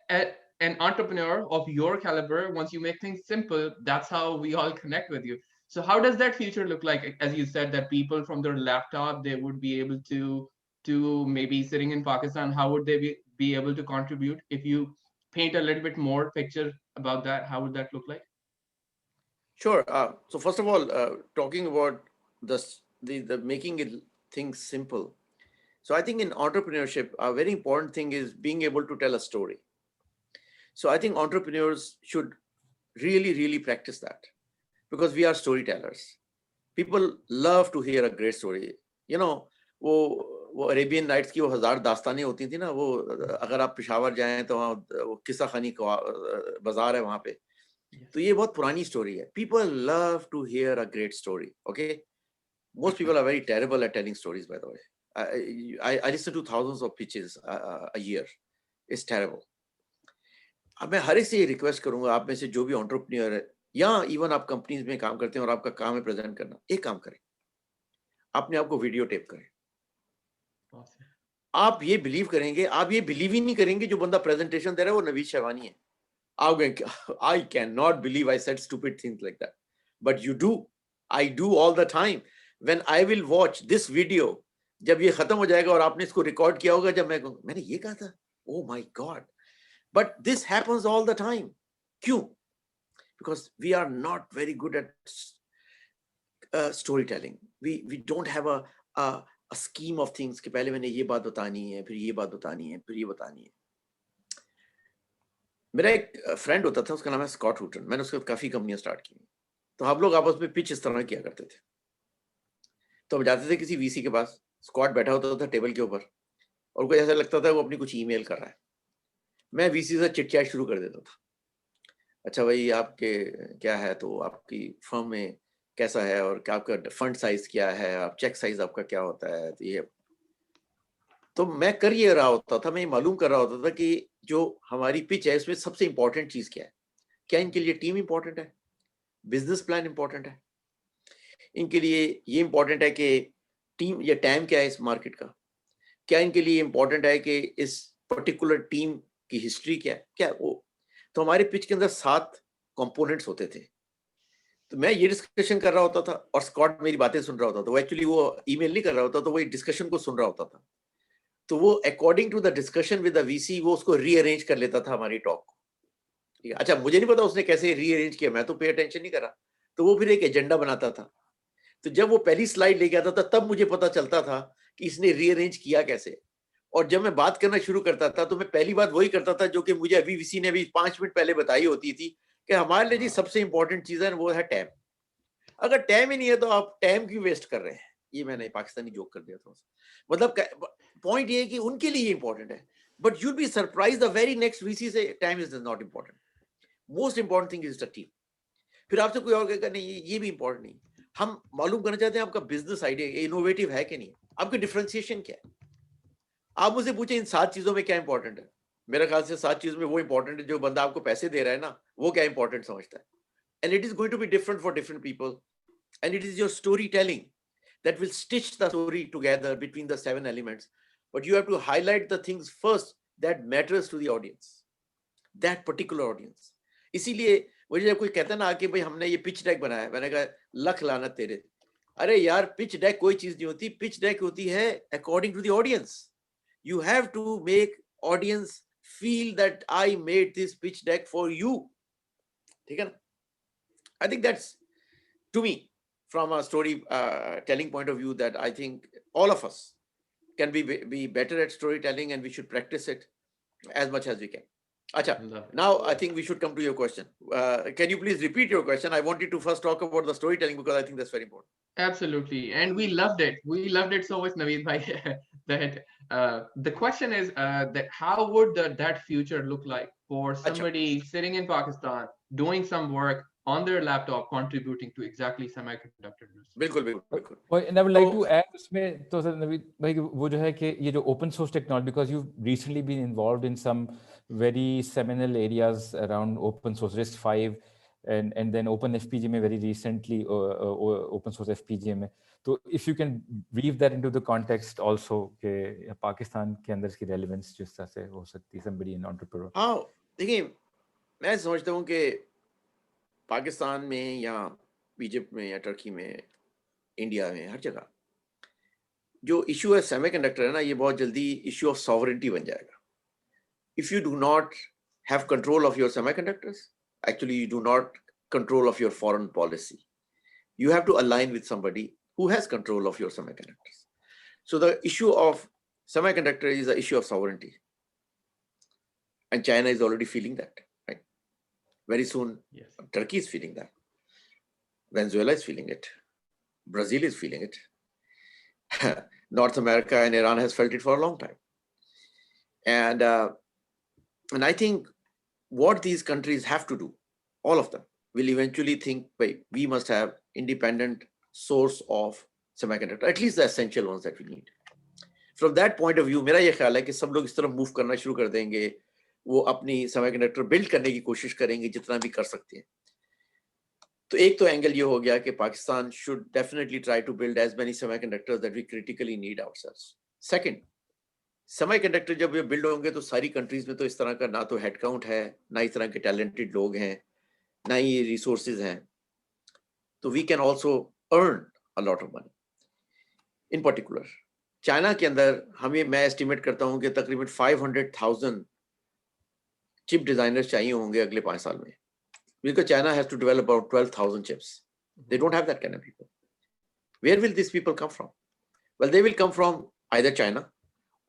an entrepreneur of your caliber, once you make things simple, that's how we all connect with you. So, how does that future look like? As you said, that people from their laptop, they would be able to maybe sitting in Pakistan, how would they be able to contribute? If you paint a little bit more picture about that, how would that look like? Sure. So first of all, talking about the making it things simple. So I think in entrepreneurship, a very important thing is being able to tell a story. So I think entrepreneurs should really, really practice that, because we are storytellers. People love to hear a great story. You know, वो Arabian nights की वो 1000 दास्तानें होती थी ना, वो अगर आप पेशावर जाएं तो वहाँ वो किस्सा खानी बाजार है वहाँ पे, तो ये बहुत पुरानी स्टोरी है. People love to hear a great story. Okay, most people are very terrible at telling stories, by the way. I listen to thousands of pitches a year. It's terrible. अब मैं हर एक से ये रिक्वेस्ट करूंगा, आप में से जो भी एंटरप्रेन्योर है या इवन आप कंपनीज में काम करते हैं और आपका काम है प्रेजेंट करना, एक काम करें, अपने आप को वीडियो टेप करें. आप ये बिलीव करेंगे, आप ये बिलीव ही नहीं करेंगे जो बंदा प्रेजेंटेशन दे रहा है वो नवीद शेरवानी है. आप कहेंगे I can not believe I said stupid things like that, but you do. I do all the time. When I will watch this video, जब ये खत्म हो जाएगा और आपने इसको रिकॉर्ड किया होगा, जब मैंने ये कहा था, oh my God. But this happens all the time. क्यों? Because we are not very good at story telling. We don't have a scheme of things कि पहले मैंने ये बात बतानी है, फिर ये बात बतानी है, फिर ये बतानी है. मेरा एक फ्रेंड होता था, उसका नाम है स्कॉट हुटन. मैंने उसके साथ काफी कंपनियां स्टार्ट की. तो हम लोग आपस में पिच इस तरह किया करते थे. तो हम जाते थे किसी वीसी के पास, स्कॉट बैठा होता था टेबल के ऊपर और उनको ऐसा लगता था वो अपनी कुछ ईमेल कर रहा है. मैं वीसी से चिट चैट शुरू कर देता था. अच्छा भाई, आपके क्या है, तो आपकी फर्म में कैसा है और क्या आपका फंड साइज क्या है, आप चेक साइज आपका क्या होता है, तो ये. तो मैं कर ये रहा होता था, मैं ये मालूम कर रहा होता था कि जो हमारी पिच है इसमें सबसे इंपॉर्टेंट चीज क्या है. क्या इनके लिए टीम इंपॉर्टेंट है, बिजनेस प्लान इंपॉर्टेंट है, इनके लिए ये इंपॉर्टेंट है कि टीम या टाइम क्या है इस मार्केट का, क्या इनके लिए इंपॉर्टेंट है कि इस पर्टिकुलर टीम की हिस्ट्री क्या है, क्या वो. तो हमारे पिच के अंदर 7 कंपोनेंट्स होते थे. तो मैं ये डिस्कशन कर रहा होता था और स्कॉट मेरी बातें सुन रहा होता था. वो एक्चुअली वो ईमेल नहीं कर रहा होता, तो वो डिस्कशन को सुन रहा होता था. तो वो according to the discussion with the VC वो उसको रीअरेंज कर लेता था हमारी टॉक को. ठीक है. अच्छा, मुझे नहीं पता उसने कैसे रीअरेंज किया, मैं तो पे अटेंशन नहीं कर रहा. तो वो फिर एक एजेंडा बनाता था. तो जब वो पहली स्लाइड लेके आता था तब मुझे पता चलता था कि इसने रीअरेंज किया कैसे. और जब मैं बात करना शुरू करता था तो मैं पहली बात वही करता था जो कि मुझे अभी वीसी ने अभी 5 मिनट पहले बताई होती थी कि हमारे लिए जी सबसे इंपॉर्टेंट चीज है वो है टाइम. अगर टाइम ही नहीं है तो आप टाइम क्यों वेस्ट कर रहे हैं. ये मैंने पाकिस्तानी जोक कर दिया था. मतलब पॉइंट ये है कि उनके लिए इंपॉर्टेंट है, but you'll be surprise the very next वीसी से time is not important. Most important thing is the team. फिर आपसे कोई और कहेगा नहीं ये भी इंपॉर्टेंट नहीं. हम मालूम करना चाहते हैं आपका बिजनेस आइडिया इनोवेटिव है कि नहीं, आपकी डिफरेंशिएशन क्या है. आप मुझे पूछे इन 7 चीजों में क्या इंपॉर्टेंट है. मेरे ख्याल से 7 चीजों में वो इंपॉर्टेंट है जो बंदा आपको पैसे दे रहा है ना, वो क्या इंपॉर्टेंट समझता है. And it is going to be different for different people. And it is your storytelling that will stitch the story together between the 7 elements. But you have to highlight the things first that matters to the audience, that particular audience. इसीलिए मुझे जब कोई कहता ना कि भाई हमने ये पिच डेक बनाया, मैंने कहा लख लानत तेरे. अरे यार, पिच डेक कोई चीज नहीं होती. पिच डेक होती है according to the audience. You have to make audience feel that I made this pitch deck for you. ठीक है ना? I think that's, to me, from a story telling point of view, that I think all of us can be better at storytelling and we should practice it as much as we can. Acha, now I think we should come to your question. Can you please repeat your question? I wanted to first talk about the storytelling because I think that's very important. Absolutely. And we loved it. We loved it so much, Naveed bhai, that The question is that how would that future look like for अच्छा somebody sitting in Pakistan doing some work on their laptop contributing to exactly semiconductor industry? बिल्कुल बिल्कुल बिल्कुल And I would like तो to add उसमें तो sir Naveed भाई वो जो है कि ये जो open source technology, because you've recently been involved in some very seminal areas around open source RISC-V and then open FPGA में very recently open source FPGA में, तो if you can weave that into the context also कि पाकिस्तान के अंदर इसकी relevance जिस तरह से हो सकती है somebody an entrepreneur. हाँ देखिए मैं समझता हूँ कि पाकिस्तान में या इजिप्ट में या टर्की में इंडिया में हर जगह जो इशू है सेमीकंडक्टर है ना, ये बहुत जल्दी इशू ऑफ सॉवरेंटी बन जाएगा. If you do not have control of your semiconductors, actually you do not control of your foreign policy. You have to align with somebody who has control of your semiconductors. So the issue of semiconductor is the issue of sovereignty. And China is already feeling that, right? Very soon, Yes. Turkey is feeling that. Venezuela is feeling it. Brazil is feeling it. North America and Iran has felt it for a long time. And I think what these countries have to do, all of them, will eventually think, wait, we must have independent source of semiconductor, at least the essential ones that we need. From that point of view, मेरा ये ख्याल है कि सब लोग इस तरफ move करना शुरू कर देंगे, वो अपनी सेमीकंडक्टर बिल्ड करने की कोशिश करेंगे जितना भी कर सकते हैं. तो एक तो एंगल ये हो गया कि Pakistan should definitely try to build as many semiconductors that we critically need ourselves. Second, semiconductor जब ये बिल्ड होंगे तो सारी कंट्रीज में तो इस तरह का ना तो हेड काउंट है, ना इस तरह के टैलेंटेड लोग हैं, ना ही रिसोर्सेज हैं. तो we can also earn a lot of money. In particular China के अंदर मैं एस्टिमेट करता हूं कि तकरीबन 500,000 चिप डिजाइनर्स चाहिए होंगे अगले 5 साल में. Because China has to develop about 12,000 chips. They don't have that kind of people. Where will this people come from? Well, they will come from either China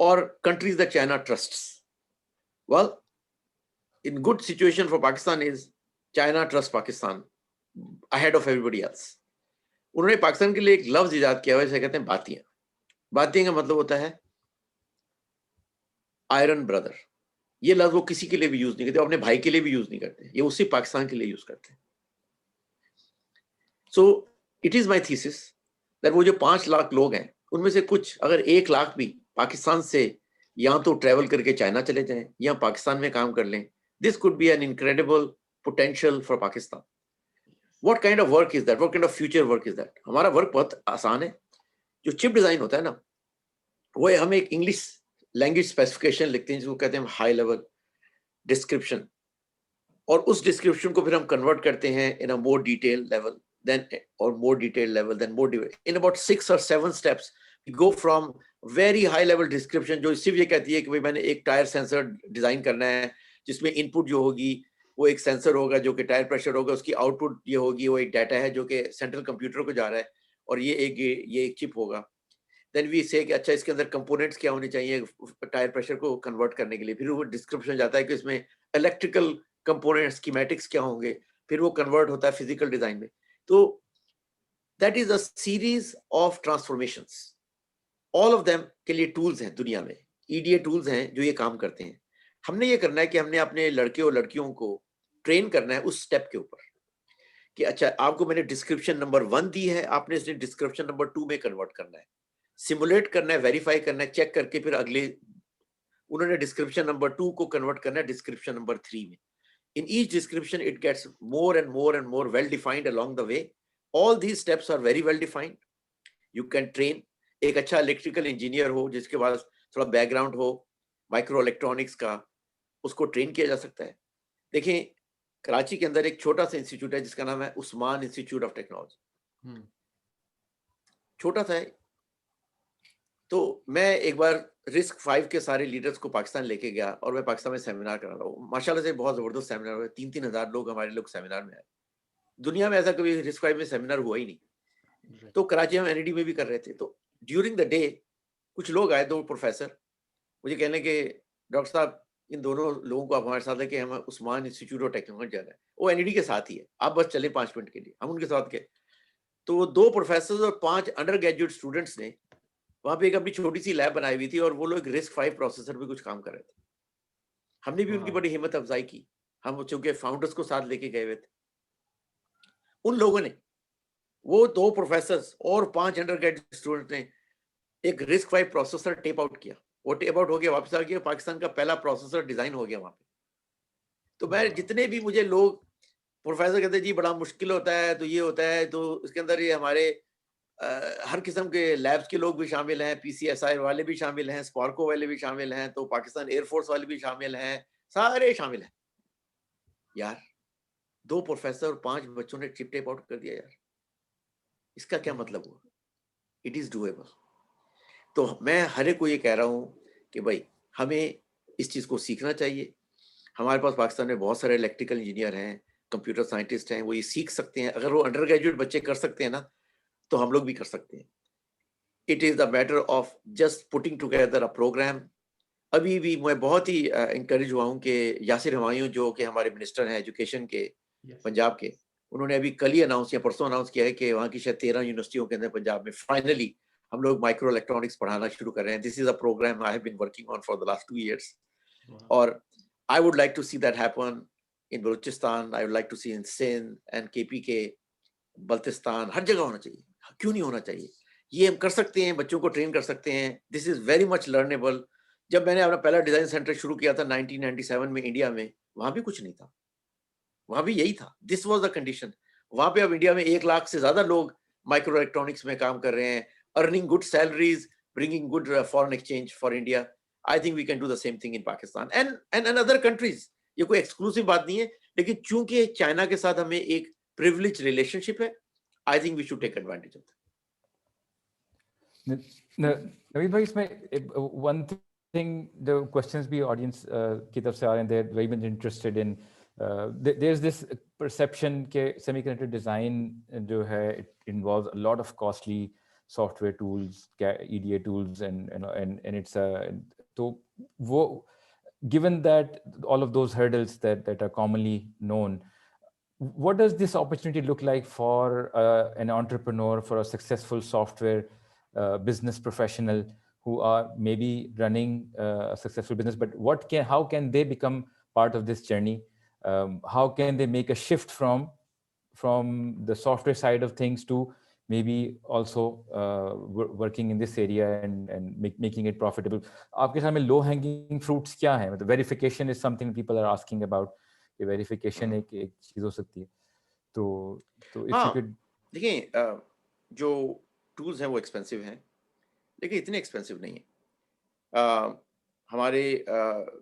or countries that China trusts. Well, in good situation for Pakistan is China trusts Pakistan ahead of everybody else. उन्होंने पाकिस्तान के लिए एक लफ्ज इजाद किया हुआ है, कहते हैं बातियां. बातियां का मतलब होता है आयरन ब्रदर. ये लफ्ज वो किसी के लिए भी यूज नहीं करते, अपने भाई के लिए भी यूज नहीं करते, ये उसी पाकिस्तान के लिए यूज करते हैं. So it is my thesis that वो जो 5 लाख लोग हैं उनमें से कुछ अगर 1 लाख भी पाकिस्तान से या तो ट्रेवल करके चाइना चले जाएं या पाकिस्तान में काम कर लें, this could be an incredible potential for Pakistan. What kind of work is that? What kind of future work is that? हमारा वर्क बहुत आसान है. जो चिप डिजाइन होता है ना, वो हम एक इंग्लिश लैंग्वेज स्पेसिफिकेशन लिखते हैं जिसको कहते हैं हाई लेवल डिस्क्रिप्शन, और उस डिस्क्रिप्शन को फिर हम कन्वर्ट करते हैं in a more detail level then or more detailed level, then more in about 6 or 7 steps we go from very high level description जो सिर्फ ये कहती है कि भाई मैंने एक टायर सेंसर डिजाइन करना है जिसमें इनपुट जो होगी वो एक सेंसर होगा जो कि टायर प्रेशर होगा, उसकी आउटपुट ये होगी, वो एक डाटा है जो कि सेंट्रल कंप्यूटर को जा रहा है, और ये एक चिप होगा. देन वी से कि अच्छा इसके अंदर कंपोनेंट्स क्या होने चाहिए टायर प्रेशर को कन्वर्ट करने के लिए. फिर वो डिस्क्रिप्शन जाता है कि इसमें इलेक्ट्रिकल कंपोनेंट स्कीमेटिक्स क्या होंगे, फिर वो कन्वर्ट होता है फिजिकल डिजाइन में. तो that is a series of transformations. All of them के लिए tools हैं दुनिया में, EDA tools हैं जो ये काम करते हैं. हमने ये करना है कि हमने अपने लड़के और लड़कियों को ट्रेन करना है उस स्टेप के ऊपर कि अच्छा आपको मैंने डिस्क्रिप्शन नंबर 1 दी है, आपने इसे डिस्क्रिप्शन नंबर 2 में कन्वर्ट करना है, सिमुलेट करना है, वेरीफाई करना है, चेक करके फिर अगले उन्होंने डिस्क्रिप्शन नंबर 2 को कन्वर्ट करना है डिस्क्रिप्शन नंबर 3 में. In each description, it gets more and more and more well-defined along the way. All these steps are very well-defined. You can train. एक अच्छा इलेक्ट्रिकल इंजीनियर हो जिसके पास थोड़ा बैकग्राउंड हो माइक्रो इलेक्ट्रॉनिक्स का, उसको ट्रेन किया जा सकता है. देखिए कराची के अंदर एक छोटा सा इंस्टीट्यूट है जिसका नाम है उस्मान इंस्टीट्यूट ऑफ टेक्नोलॉजी. छोटा सा है. तो मैं एक बार RISC-V के सारे लीडर्स को पाकिस्तान लेके गया और मैं पाकिस्तान में सेमिनार करा रहा हूँ. माशाल्लाह से बहुत जबरदस्त सेमिनार हुआ. 3-3 हज़ार लोग हमारे लोग सेमिनार में आए. दुनिया में ऐसा कभी RISC-V में सेमिनार हुआ ही नहीं. तो कराची हम NID में भी कर रहे थे. तो ड्यूरिंग द डे कुछ लोग आए, 2 प्रोफेसर, मुझे कहने के डॉक्टर साहब इन दोनों लोगों को आप हमारे साथ है कि हम उस्मान इंस्टीट्यूट ऑफ टेक्नोलॉजी जाना है. वो NID के साथ ही है, आप बस चले 5 मिनट के लिए. हम उनके साथ गए तो 2 प्रोफेसर और 5 अंडर ग्रेजुएट स्टूडेंट्स ने वहां पे एक अपनी छोटी सी लैब बनाई हुई थी और वो लोग RISC-V प्रोसेसर पे कुछ काम कर रहे थे। हमने भी उनकी बड़ी हिम्मत अफजाई की, हम चूंकि फाउंडर्स को साथ लेके गए हुए थे। उन लोगों ने, वो 2 प्रोफेसर और 5 अंडरग्रेजुएट स्टूडेंट ने एक RISC-V प्रोसेसर टेप आउट किया। वो टेप आउट हो गया, वापस आ गया, पाकिस्तान का पहला प्रोसेसर डिजाइन हो गया वहां पे। तो मैं जितने भी मुझे लोग प्रोफेसर कहते जी बड़ा मुश्किल होता है, तो ये होता है, तो इसके अंदर ये हमारे हर किस्म के लैब्स के लोग भी शामिल हैं, PCSI वाले भी शामिल हैं, स्पार्को वाले भी शामिल हैं, तो पाकिस्तान एयरफोर्स वाले भी शामिल हैं, सारे शामिल हैं। यार 2 प्रोफेसर और 5 बच्चों ने चिप टेप आउट कर दिया यार, इसका क्या मतलब हुआ? It is doable. तो मैं हर एक को ये कह रहा हूँ कि भाई हमें इस चीज को सीखना चाहिए। हमारे पास पाकिस्तान में बहुत सारे इलेक्ट्रिकल इंजीनियर हैं, कंप्यूटर साइंटिस्ट हैं, वो ये सीख सकते हैं। अगर वो अंडर ग्रेजुएट बच्चे कर सकते हैं ना, तो हम लोग भी कर सकते हैं। It is the matter of just putting together a program. अभी भी मैं बहुत ही इंकरेज हुआ हूँ कि यासिर हुमायूं जो कि हमारे मिनिस्टर हैं एजुकेशन के पंजाब के, उन्होंने अभी कल ही अनाउंस या परसों अनाउंस किया है कि वहाँ की शायद 13 यूनिवर्सिटियों के अंदर पंजाब में फाइनली हम लोग माइक्रो इलेक्ट्रॉनिक्स पढ़ाना शुरू कर रहे हैं। This is a program I have been working on for the last 2 years और I would like to see that happen in Balochistan. I would like to see in Sindh and KPK, Baltistan, हर जगह होना चाहिए। क्यों नहीं होना चाहिए? ये हम कर सकते हैं, बच्चों को ट्रेन कर सकते हैं। This is very much learnable. जब मैंने अपना पहला डिजाइन सेंटर शुरू किया था 1997 में इंडिया में, वहां भी कुछ नहीं था, वहां भी यही था। This was the condition. वहां पे अब इंडिया में 1 लाख से ज्यादा लोग माइक्रो इलेक्ट्रॉनिक्स में काम कर रहे हैं, earning good salaries, bringing good foreign exchange for India. I think we can do the same thing in Pakistan and other countries. ये कोई एक्सक्लूसिव बात नहीं है, लेकिन चूंकि चाइना के साथ हमें एक प्रिविलेज रिलेशनशिप है, I think we should take advantage of that. Naveed भाई, इसमें one thing, the questions भी audience की तरफ से आ रहे हैं, they're very much interested in there's this perception कि semiconductor design जो है it involves a lot of costly software tools, EDA tools, and it's तो वो, given that all of those hurdles that are commonly known, what does this opportunity look like for an entrepreneur, for a successful software business professional who are maybe running a successful business, but how can they become part of this journey? How can they make a shift from the software side of things to maybe also working in this area and making it profitable? आपके सामने low hanging fruits क्या हैं? मतलब verification is something people are asking about. कि verification एक चीज हो सकती है। तो if you could, देखिए जो टूल्स हैं वो एक्सपेंसिव हैं, लेकिन इतने एक्सपेंसिव नहीं है। हमारे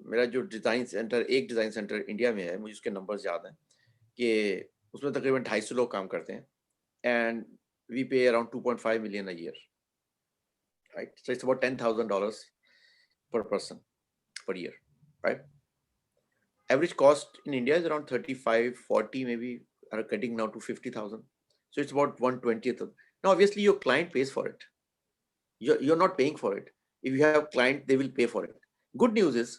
मेरा जो डिजाइन सेंटर, एक डिजाइन सेंटर इंडिया में है, मुझे उसके नंबर्स याद हैं कि उसमें तकरीबन 250 लोग काम करते हैं and we pay around 2.5 million a year, right? So it's about $10,000 per person per year, right? Average cost in India is around 35, 40, maybe are cutting now to 50,000. So it's about 1/20th. Now, obviously, your client pays for it. You're not paying for it. If you have a client, they will pay for it. Good news is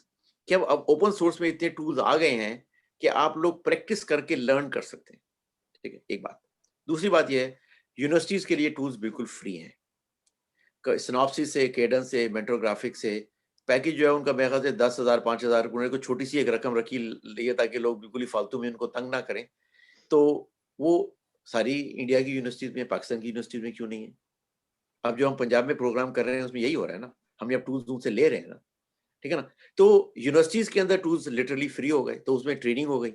कि अब open source में इतने tools आ गए हैं कि आप लोग practice करके लर्न कर सकते हैं। ठीक है, एक बात। दूसरी बात यह है, यूनिवर्सिटीज के लिए टूल्स बिल्कुल फ्री हैं। सिनॉप्सिस से, केडेंस से, मेंटर ग्राफिक्स से पैकेज जो है उनका मेरे ख्याल से 10,000 5,000 उन्होंने को छोटी सी एक रकम रखी लिए ताकि लोग बिल्कुल ही फालतू में उनको तंग ना करें। तो वो सारी इंडिया की यूनिवर्सिटीज में, पाकिस्तान की यूनिवर्सिटीज में क्यों नहीं है? अब जो हम पंजाब में प्रोग्राम कर रहे हैं उसमें यही हो रहा है ना, हम अब टूल्स उनसे ले रहे हैं ना, ठीक है ना। तो यूनिवर्सिटीज के अंदर टूल्स लिटरली फ्री हो गए, तो उसमें ट्रेनिंग हो गई।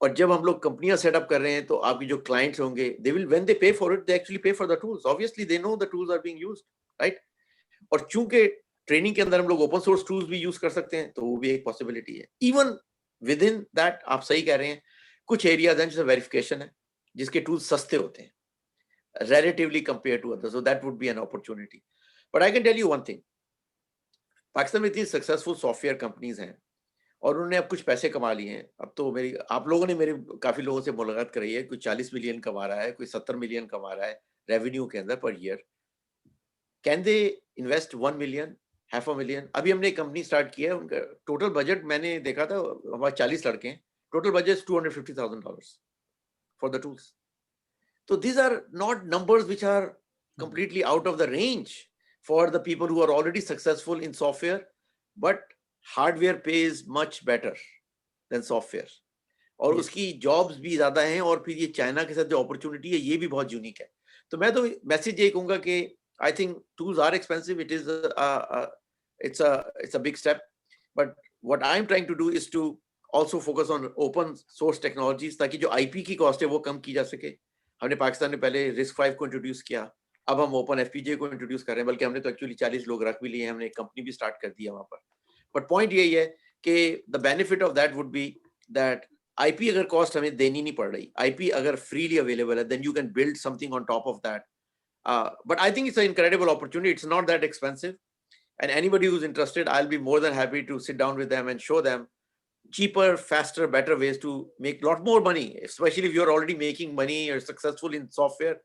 और जब हम लोग कंपनियां सेटअप कर रहे हैं तो आपकी जो क्लाइंट्स होंगे, they will when they pay for it, they actually pay for the tools. Obviously they know the tools are being used, right? और चूंकि ट्रेनिंग के अंदर हम लोग ओपन सोर्स टूल्स भी यूज कर सकते हैं, तो वो भी एक पॉसिबिलिटी है। इवन विद इन दैट, आप सही कह रहे हैं, कुछ एरियाज हैं जैसे वेरिफिकेशन है जिसके टूल्स सस्ते होते हैं relatively compared to others, so that would be an opportunity. But I can tell you one thing, Pakistan में इतनी सक्सेसफुल सॉफ्टवेयर कंपनीज हैं और उन्होंने अब कुछ पैसे कमा लिए हैं। अब तो आप लोगों ने मेरे काफी लोगों से मुलाकात कराई है, कोई 40 मिलियन कमा रहा है, कोई 70 मिलियन कमा रहा है रेवेन्यू के अंदर per year. Can they invest 1 million, half a million? अभी हमने एक कंपनी स्टार्ट की है, उनका टोटल बजट मैंने देखा था, हमारे 40 लड़के हैं, total budget $250,000 for the tools. So these are not numbers which are completely out of the range for the people who are already successful in software, but hardware pays much better than software. और उसकी jobs भी ज्यादा हैं और फिर ये China के साथ जो अपॉर्चुनिटी है ये भी बहुत यूनिक है. तो मैं तो मैसेज ये कहूंगा कि I think tools are expensive. It's a big step, but what I'm trying to do is to also focus on open source technologies ताकि जो IP की कॉस्ट है वो कम की जा सके. हमने पाकिस्तान में पहले RISC-V को इंट्रोड्यूस किया, अब हम ओपन FPGA को इंट्रोड्यूस कर रहे हैं, बल्कि हमने तो एक्चुअली 40 लोग रख भी लिए हैं, हमने एक कंपनी भी स्टार्ट कर दिया वहां पर. बट पॉइंट यही है कि the benefit of that would be that IP अगर कॉस्ट हमें देनी नहीं पड़ रही, IP अगर फ्रीली अवेलेबल है, then you can build something on top of that. But I think it's an incredible opportunity. It's not that expensive. And anybody who's interested, I'll be more than happy to sit down with them and show them cheaper, faster, better ways to make a lot more money, especially if you're already making money or successful in software.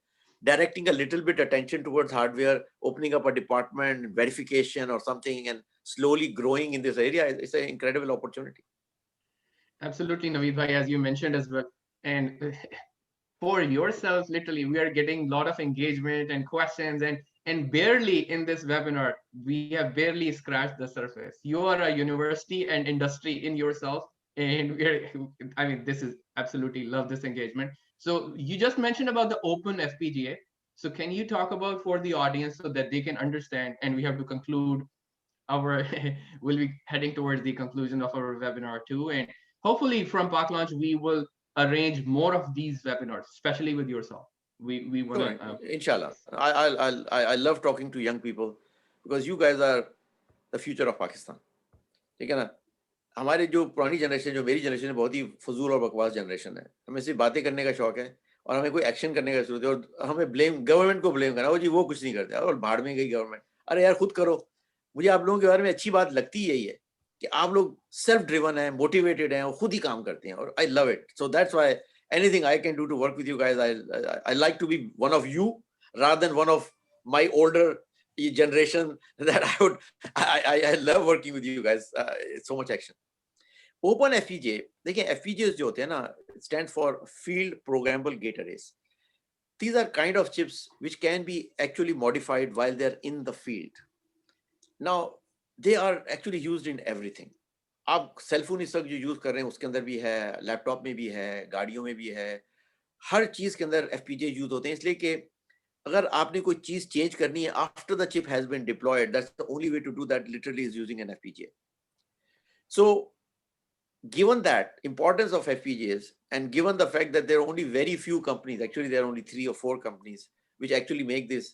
Directing a little bit attention towards hardware, opening up a department, verification or something, and slowly growing in this area, it's an incredible opportunity. Absolutely, Naveed bhai, as you mentioned as well. And for yourselves, literally, we are getting a lot of engagement and questions, and barely in this webinar, we have barely scratched the surface. You are a university and industry in yourself, and I mean, this is absolutely love this engagement. So you just mentioned about the open FPGA. So can you talk about for the audience so that they can understand, and we have to conclude our, we'll be heading towards the conclusion of our webinar too. And hopefully from Park Launch, we will arrange more of these webinars, especially with yourself. We want to. Inshallah. I love talking to young people because you guys are the future of Pakistan. ठीक है ना? हमारे जो पुरानी generation, जो मेरी generation है, बहुत ही फजूल और बकवास जनरेशन है. हमें सिर्फ बातें करने का शौक है और हमें कोई एक्शन करने का जरूरत है, और हमें ब्लेम, गवर्नमेंट को ब्लेम करना, वो जी वो कुछ नहीं करते और भाड़ में गई गवर्नमेंट. अरे यार खुद करो. मुझे आप लोगों के बारे में अच्छी बात लगती यही है कि आप लोग सेल्फ ड्रिवन हैं, मोटिवेटेड हैं और खुद ही काम करते हैं, और I love it. So that's why anything I can do to work with you guys, I like to be one of you rather than one of my older generation. That I love working with you guys. It's so much action. Open FPGA, देखिए FPGAs जो होते हैं ना, stands for Field Programmable Gate Arrays. These are kind of chips which can be actually modified while they're in the field. Now they are actually used in everything. आप cellphone इस वक्त जो use कर रहे हैं उसके अंदर भी है, लैपटॉप में भी है, गाड़ियों में भी है, हर चीज के अंदर FPGA यूज होते हैं. इसलिए कि अगर आपने कोई चीज चेंज करनी है after the chip has been deployed, that's the only way to do that literally is using an FPGA. So given that importance of FPGAs, and given the fact that there are only very few companies, actually there are only 3 or 4 companies which actually make this,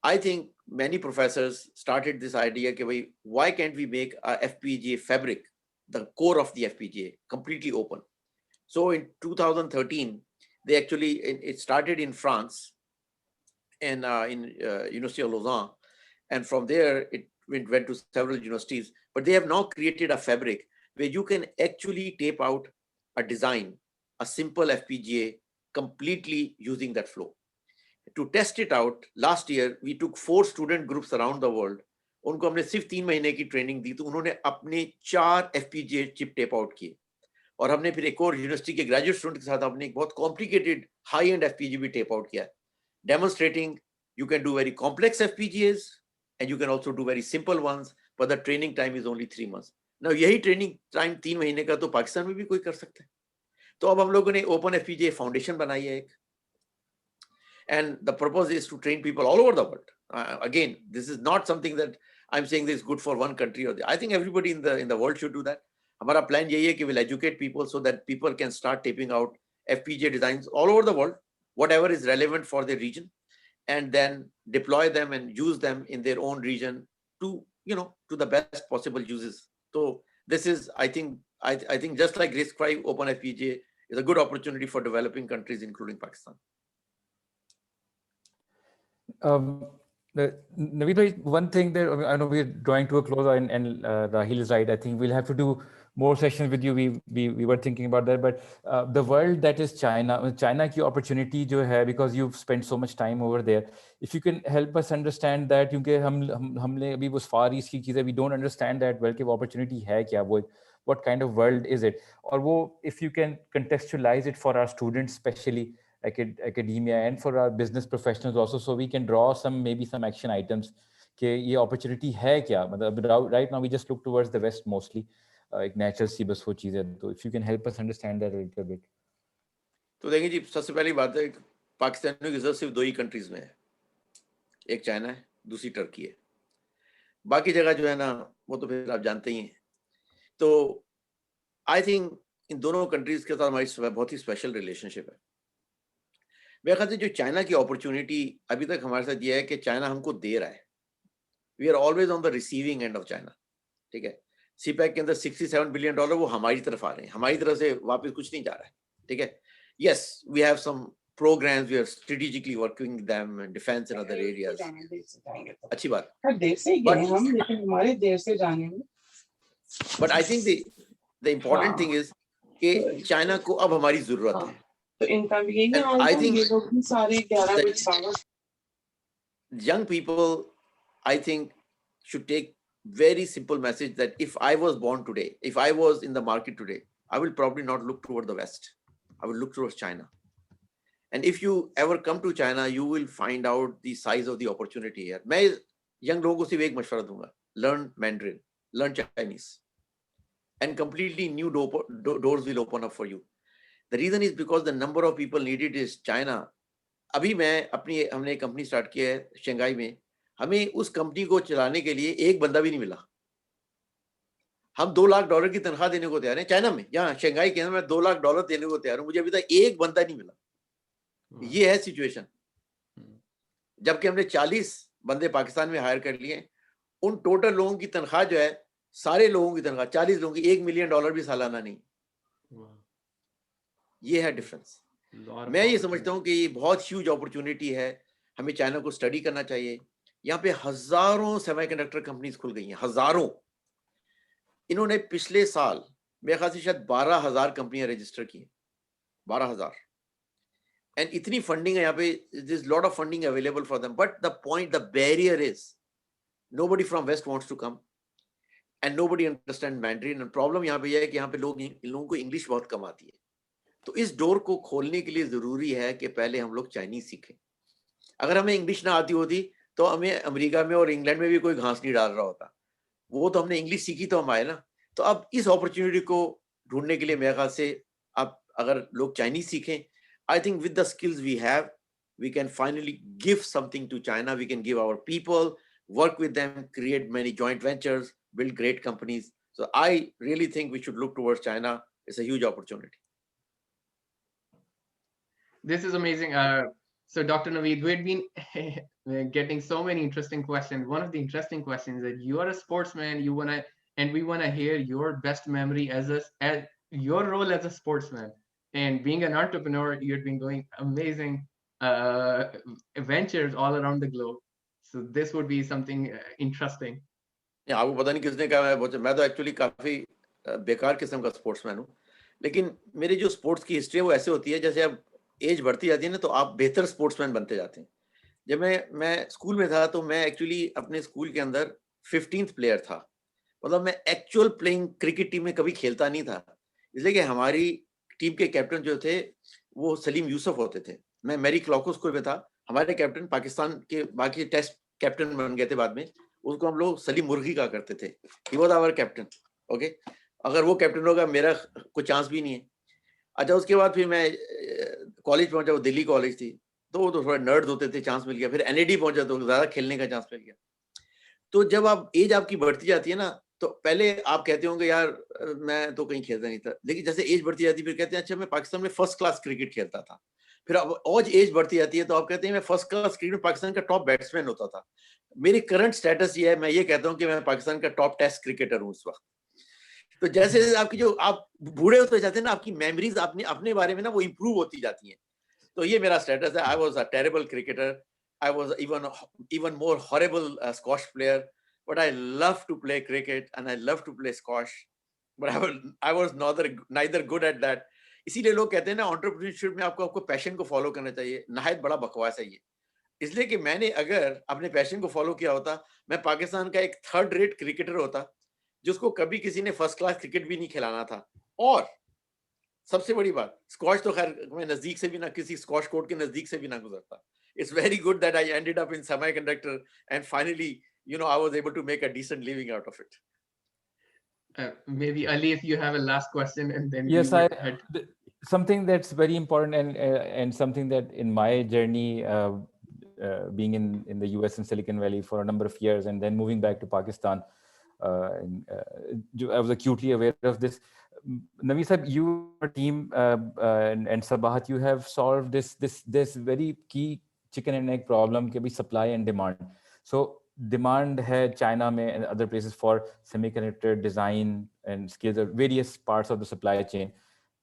I think many professors started this idea कि why can't we make a FPGA fabric, the core of the FPGA, completely open. So in 2013, they actually, it started in France and in University of Lausanne, and from there it went to several universities. But they have now created a fabric where you can actually tape out a design, a simple FPGA, completely using that flow. To test it out, last year we took 4 student groups around the world. उनको हमने सिर्फ 3 महीने की training दी, तो उन्होंने अपने 4 FPGA chip tape out किए, और हमने फिर एक और यूनिवर्सिटी के ग्रेजुएट स्टूडेंट के साथ हमने एक बहुत कॉम्प्लिकेटेड हाई एंड FPGA भी टेप आउट किया, demonstrating you can do very complex FPGAs and you can also do very simple ones, but the training time is only 3 months. Now यही training time 3 महीने का तो पाकिस्तान में भी कोई कर सकता है. तो अब हम लोगों ने ओपन FPGA फाउंडेशन बनाई है एक, and the purpose is to train people all over the world. Again, this is not something that I'm saying this is good for one country or the, I think everybody in the world should do that. हमारा plan यही है कि we'll educate people so that people can start taping out FPGA designs all over the world, whatever is relevant for their region, and then deploy them and use them in their own region to, to the best possible uses. So this is, I think just like RISC-V, Open FPGA is a good opportunity for developing countries, including Pakistan. Naveed, one thing that I know we're drawing to a close, and Rahil is right. I think we'll have to do more sessions with you. We were thinking about that, but the world that is China की opportunity जो है, because you've spent so much time over there, if you can help us understand that, क्योंकि हमने अभी वो Far East की चीज़ें, we don't understand that well कि वो opportunity है क्या, वो what kind of world is it, और वो if you can contextualize it for our students, especially academia, and for our business professionals also, so we can draw maybe some action items कि ये opportunity है क्या, मतलब right now we just look towards the west mostly, एक natural सी बस वो चीज़ें, तो if you can help us understand that a little bit. तो देखिए जी, सबसे पहली बात है, पाकिस्तानियों की जरूरत सिर्फ 2 ही कंट्रीज में है, एक चाइना है, दूसरी टर्की है। बाकी जगह जो है ना, वो तो फिर आप जानते ही हैं। तो आई थिंक इन दोनों कंट्रीज के साथ हमारी बहुत ही स्पेशल रिलेशनशिप है। मेरे ख्याल से जो चाइना की अपॉर्चुनिटी अभी तक हमारे साथ ये है कि चाइना हमको दे रहा है, we are always on the receiving end of China, ठीक है। सीपैक के अंदर $67 बिलियन वो हमारी तरफ आ रहे हैं, हमारी तरफ से वापस कुछ नहीं जा रहा है, ठीक है। Yes, we have some programs, we are strategically working with them in defense and other areas. अच्छी बात, देर से गए हम, लेकिन हमारे देर से जाने में। but I think the important thing is कि चाइना को अब हमारी जरूरत है। तो इनका भी यही And I think ये लोग भी सारे 11 that बजे young people, I think, should take very simple message that if I was born today, if I was in the market today, I will probably not look toward the West. I will look towards China. And if you ever come to China, you will find out the size of the opportunity here. मैं young लोगों को सिर्फ एक मशवरा दूंगा, learn Mandarin, learn Chinese, and completely new doors will open up for you. The reason is because the number of people needed is China. अभी हमने एक कंपनी स्टार्ट किया है शंघाई में, हमें उस कंपनी को चलाने के लिए एक बंदा भी नहीं मिला। हम $2 लाख की तनख्वाह देने को तैयार हैं चाइना में, यहाँ शंघाई के अंदर मैं $2 लाख देने को तैयार हूँ, मुझे अभी तक एक बंदा नहीं मिला। ये है सिचुएशन। जबकि हमने 40 बंदे पाकिस्तान में हायर कर लिए, उन टोटल लोगों की तनख्वाह जो है, सारे लोगों की तनख्वाह 40 लोगों की $1 मिलियन भी सालाना नहीं। ये है डिफरेंस। मैं ये समझता हूँ कि ये बहुत ह्यूज अपॉर्चुनिटी है, हमें चाइना को स्टडी करना चाहिए। यहाँ पे हजारों सेमीकंडक्टर कंपनीज खुल गई हैं, हजारों। इन्होंने पिछले साल मेरे ख्याल से शायद 12,000 कंपनियां रजिस्टर की, 12,000। एंड इतनी फंडिंग है यहाँ पे, this lot of funding available for them, but the point, the barrier is nobody from west wants to come and nobody understand Mandarin. And problem यहाँ पे यह है कि यहाँ पे लोगों को इंग्लिश बहुत कम आती है। तो इस डोर को खोलने के लिए जरूरी है कि पहले हम लोग चाइनीज सीखें। अगर हमें इंग्लिश ना आती होती तो हमें अमेरिका में और इंग्लैंड में भी कोई घास नहीं डाल रहा होता, वो तो हमने इंग्लिश सीखी तो हम आए ना। तो अब इस अपॉर्चुनिटी को ढूंढने के लिए मेरे ख्याल से अब अगर लोग चाइनीज सीखें, I think with the skills we have, we can finally give something to China. We can give our people, work with them, create many joint ventures, build great companies. So I really think we should look towards China. It's a huge opportunity. This is amazing. So Dr. Naveed, we've been getting so many interesting questions. One of the interesting questions is that you are a sportsman, we wanna hear your best memory as your role as a sportsman. And being an entrepreneur, you've been going amazing ventures all around the globe. So this would be something interesting. आपको पता नहीं किसने कहा, मैं तो actually काफी बेकार किस्म का स्पोर्ट्समैन हूँ, लेकिन मेरी जो स्पोर्ट्स की हिस्ट्री है वो ऐसे होती है, जैसे अब एज बढ़ती जाती है ना, तो आप बेहतर स्पोर्ट्समैन बनते जाते हैं। जब मैं स्कूल में था तो मैं एक्चुअली अपने स्कूल के अंदर 15th प्लेयर था। मतलब मैं एक्चुअल प्लेइंग क्रिकेट टीम में कभी खेलता नहीं था, इसलिए कि हमारी टीम के कैप्टन जो थे वो सलीम यूसुफ होते थे। मैं मैरी क्लॉको स्कूल में था, हमारे कैप्टन पाकिस्तान के बाकी टेस्ट कैप्टन बन गए थे बाद में, उसको हम लोग सलीम मुर्गी कहा करते थे। He was our captain. Okay, अगर वो कैप्टन होगा मेरा कोई चांस भी नहीं है। अच्छा, उसके बाद फिर मैं कॉलेज पहुंचा, वो दिल्ली कॉलेज थी, तो वो तो थोड़ा नर्ड्स होते थे, चांस मिल गया। फिर एनएडी पहुंचा तो ज्यादा खेलने का चांस मिल गया। तो जब आप एज आपकी बढ़ती जाती है ना, तो पहले आप कहते होंगे यार मैं तो कहीं खेलता नहीं था, लेकिन जैसे एज बढ़ती जाती है फिर कहते हैं अच्छा मैं पाकिस्तान में फर्स्ट क्लास क्रिकेट खेलता था। फिर अब और एज बढ़ती जाती है तो आप कहते हैं मैं फर्स्ट क्लास क्रिकेट में पाकिस्तान का टॉप बैट्समैन होता था। मेरी करंट स्टेटस ये है, मैं ये कहता हूँ कि मैं पाकिस्तान का टॉप टेस्ट क्रिकेटर हूँ इस वक्त। तो जैसे आपकी जो आप बूढ़े होते जाते हैं ना, आपकी मेमोरीज अपने बारे में ना वो इंप्रूव होती जाती हैं। तो ये मेरा स्टेटस है। I was a terrible cricketer, I was even more horrible squash player, but I love to play cricket and I love to play squash, but I was neither good at that. इसीलिए लोग कहते हैं ना entrepreneurship में आपको passion को follow करना चाहिए। नहायत बड़ा बकवास है ये, इसलिए कि मैंने अगर अपने पैशन को फॉलो किया होता, मैं पाकिस्तान का एक थर्ड रेट क्रिकेटर होता जिसको कभी किसी ने फर्स्ट क्लास क्रिकेट भी नहीं खिलाना था। और सबसे बड़ी बात, स्क्वॉश तो खैर मैं नजदीक से भी ना, किसी स्क्वॉश कोर्ट के नजदीक से भी ना गुजरता। It's very good that I ended up in semiconductor and finally I was able to make a decent living out of it. Maybe Ali, if you have a last question, and then Yes, we would head. Something that's very important and something that in my journey, being in the US and Silicon Valley for a number of years and then moving back to Pakistan, I was acutely aware of this. Naveed Sahib, you, your team, and Sabahat, you have solved this very key chicken and egg problem, ke bhi supply and demand. So demand hai China mein and other places for semiconductor design and skills of various parts of the supply chain.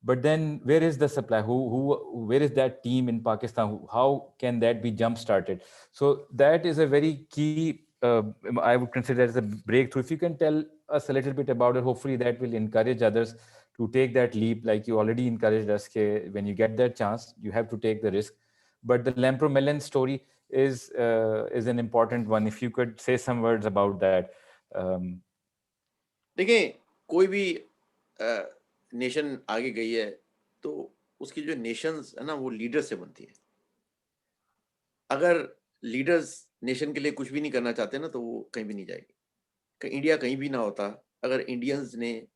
But then where is the supply? Where is that team in Pakistan? How can that be jump started? So that is a very key, I would consider as a breakthrough. If you can tell us a little bit about it, hopefully that will encourage others to take that leap, like you already encouraged us. When you get that chance, you have to take the risk. But the Lampro Melon story is an important one. If you could say some words about that. देखिए, कोई भी nation आगे गई है तो उसकी जो Nations है ना, वो लीडर से बनती है. अगर लीडर्स नेशन के लिए कुछ भी नहीं करना चाहते ना, तो वो कहीं भी नहीं जाएगी. इंडिया कहीं भी ना होता अगर इंडियंस ने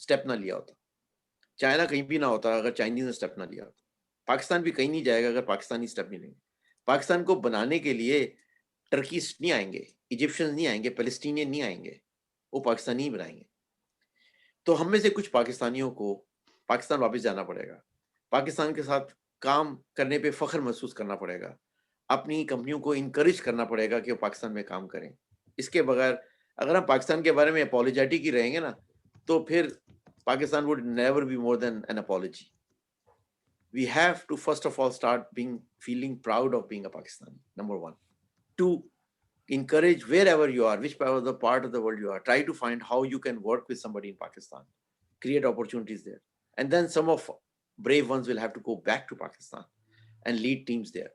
स्टेप ना लिया होता. चाइना कहीं भी ना होता अगर चाइनीज ने स्टेप ना लिया होता. पाकिस्तान भी कहीं नहीं जाएगा अगर पाकिस्तानी स्टेप नहीं लेंगे. पाकिस्तान को बनाने के लिए टर्कीस नहीं आएंगे, इजिप्शियंस नहीं आएंगे, पैलेस्टीनियन नहीं आएंगे, वो पाकिस्तानी ही बनाएंगे. तो हम में से कुछ पाकिस्तानियों को पाकिस्तान वापस जाना पड़ेगा. पाकिस्तान के साथ काम करने पे फख्र महसूस करना पड़ेगा. अपनी कंपनियों को इनकरेज करना पड़ेगा कि वो पाकिस्तान में काम करें. इसके बगैर अगर हम पाकिस्तान के बारे में अपॉलोजेटिक ही रहेंगे ना, तो फिर Pakistan would never be more than an apology. We have to first of all start feeling proud of being a Pakistani, number one. To encourage wherever you are, which part of the world you are, try to find how you can work with somebody in Pakistan, create opportunities there. And then some of brave ones will have to go back to Pakistan and lead teams there.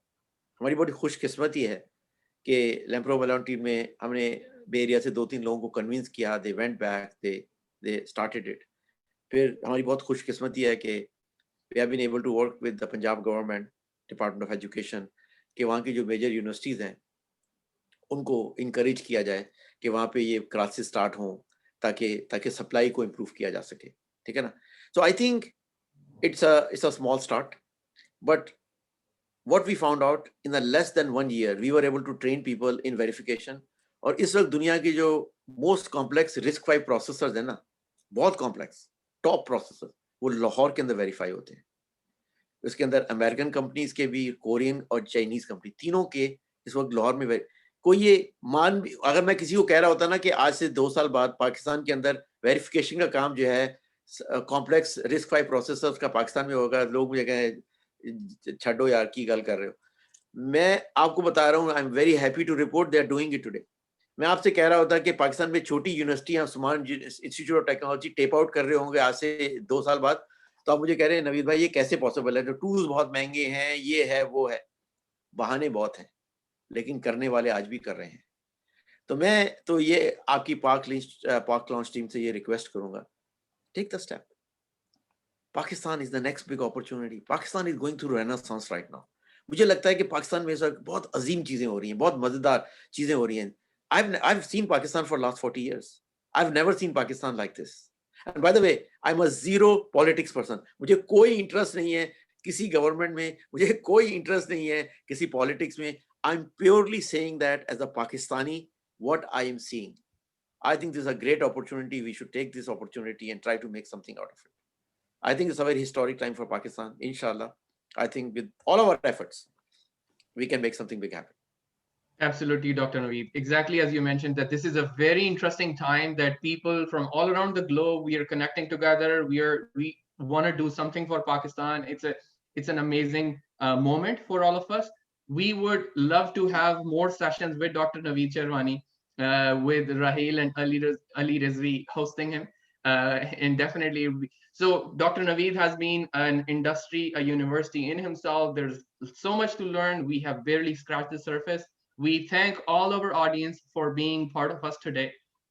हमारी बड़ी खुशकिस्मती है कि लैम्प्रो melon team में हमने बे area से 2-3 लोगों को convince किया. They went back, they started it. फिर हमारी बहुत खुशकिस्मती है कि we have been able to work with the Punjab government, Department of Education, कि वहाँ की जो मेजर यूनिवर्सिटीज़ हैं उनको इनकरेज किया जाए कि वहाँ पे ये क्लासेस स्टार्ट हों ताकि सप्लाई को इम्प्रूव किया जा सके. ठीक है ना. So I think it's a small start, but what we found out in the less than 1 year we were able to train people in verification. और इस वक्त दुनिया की जो मोस्ट कॉम्प्लेक्स RISC-V प्रोसेसर्स है ना, बहुत कॉम्प्लेक्स टॉप प्रोसेसर, वो लाहौर के अंदर वेरीफाई होते हैं. उसके अंदर अमेरिकन कंपनीज के भी, कोरियन और चाइनीज कंपनी, तीनों के इस वक्त लाहौर में. कोई ये अगर मैं किसी को कह रहा होता ना कि आज से 2 साल बाद पाकिस्तान के अंदर वेरिफिकेशन का काम जो है कॉम्प्लेक्स RISC-V प्रोसेसर्स का पाकिस्तान में होगा, लोग मुझे कहें छड्डो यार की गल कर रहे हो. मैं आपको बता रहा हूँ, I am very happy to report they are doing it today. मैं आपसे कह रहा होता कि पाकिस्तान में छोटी university Usman institute of technology tape out कर रहे होंगे आज से 2 साल बाद, तो आप मुझे कह रहे हैं नवीद भाई ये कैसे पॉसिबल है, जो टूल्स बहुत महंगे हैं, ये है वो है. बहाने बहुत हैं, लेकिन करने वाले आज भी कर रहे हैं. तो मैं तो ये आपकी पाक लॉन्च टीम से ये रिक्वेस्ट करूंगा, take the step. Pakistan is the next big opportunity. Pakistan is going through renaissance right now. मुझे लगता है कि पाकिस्तान में बहुत अजीम चीजें हो रही हैं, बहुत मजेदार चीजें हो रही हैं. I've seen Pakistan for last 40 years. I've never seen Pakistan like this. And by the way, I'm a zero politics person. मुझे कोई इंटरेस्ट नहीं है किसी गवर्नमेंट में, मुझे कोई इंटरेस्ट नहीं है किसी पॉलिटिक्स में. I'm purely saying that as a Pakistani, what I am seeing. I think this is a great opportunity. We should take this opportunity and try to make something out of it. I think it's a very historic time for Pakistan. Inshallah, I think with all our efforts, we can make something big happen. Absolutely, Dr. Naveed. Exactly as you mentioned, that this is a very interesting time that people from all around the globe, we are connecting together. We want to do something for Pakistan. It's an amazing moment for all of us. We would love to have more sessions with Dr. Naveed Sherwani, with Raheel and Ali Rizvi hosting him. And definitely, so Dr. Naveed has been an industry, a university in himself. There's so much to learn. We have barely scratched the surface. We thank all our audience for being part of us today.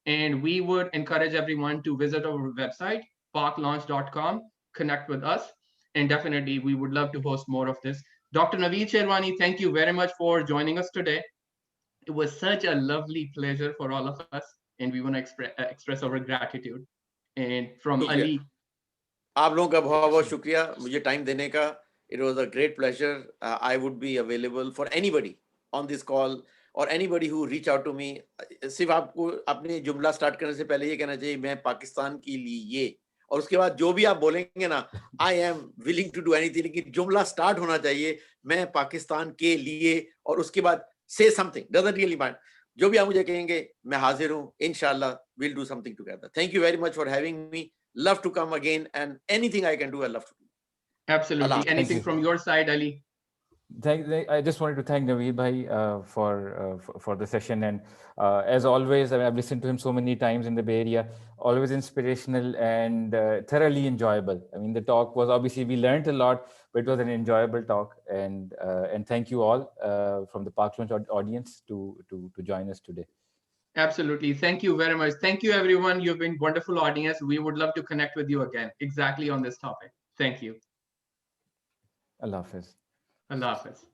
And we would encourage everyone to visit our website, paklaunch.com, connect with us. And definitely, we would love to host more of this. Dr. Naveed Sherwani, thank you very much for joining us today. It was such a lovely pleasure for all of us, and we want to express our gratitude. And from शुक्रिया। Ali, आप लोगों का बहुत बहुत शुक्रिया मुझे time देने का। It was a great pleasure. I would be available for anybody on this call or anybody who reach out to me. सिर्फ आपको अपने जुमला स्टार्ट करने से पहले ये कहना चाहिए मैं पाकिस्तान के लिए, और उसके बाद जो भी आप बोलेंगे ना, I am willing to do anything, लेकिन जुमला स्टार्ट होना चाहिए मैं पाकिस्तान के लिए, और उसके बाद say something, doesn't really matter. जो भी आप मुझे कहेंगे मैं हाजिर हूँ, इंशाल्लाह we'll do something together. Thank you very much for having me. Love to come again, and anything I can do, I love to do. absolutely. Allah. Anything you. from your side, Ali? I just wanted to thank Naveed Bhai for the session, and as always, I mean, I've listened to him so many times in the Bay Area. Always inspirational and thoroughly enjoyable. I mean, the talk was obviously we learned a lot, but it was an enjoyable talk. And thank you all from the Park Launch audience to join us today. Absolutely. Thank you very much. Thank you, everyone. You've been wonderful audience. We would love to connect with you again, exactly on this topic. Thank you. Allah Hafiz. Allah Hafiz.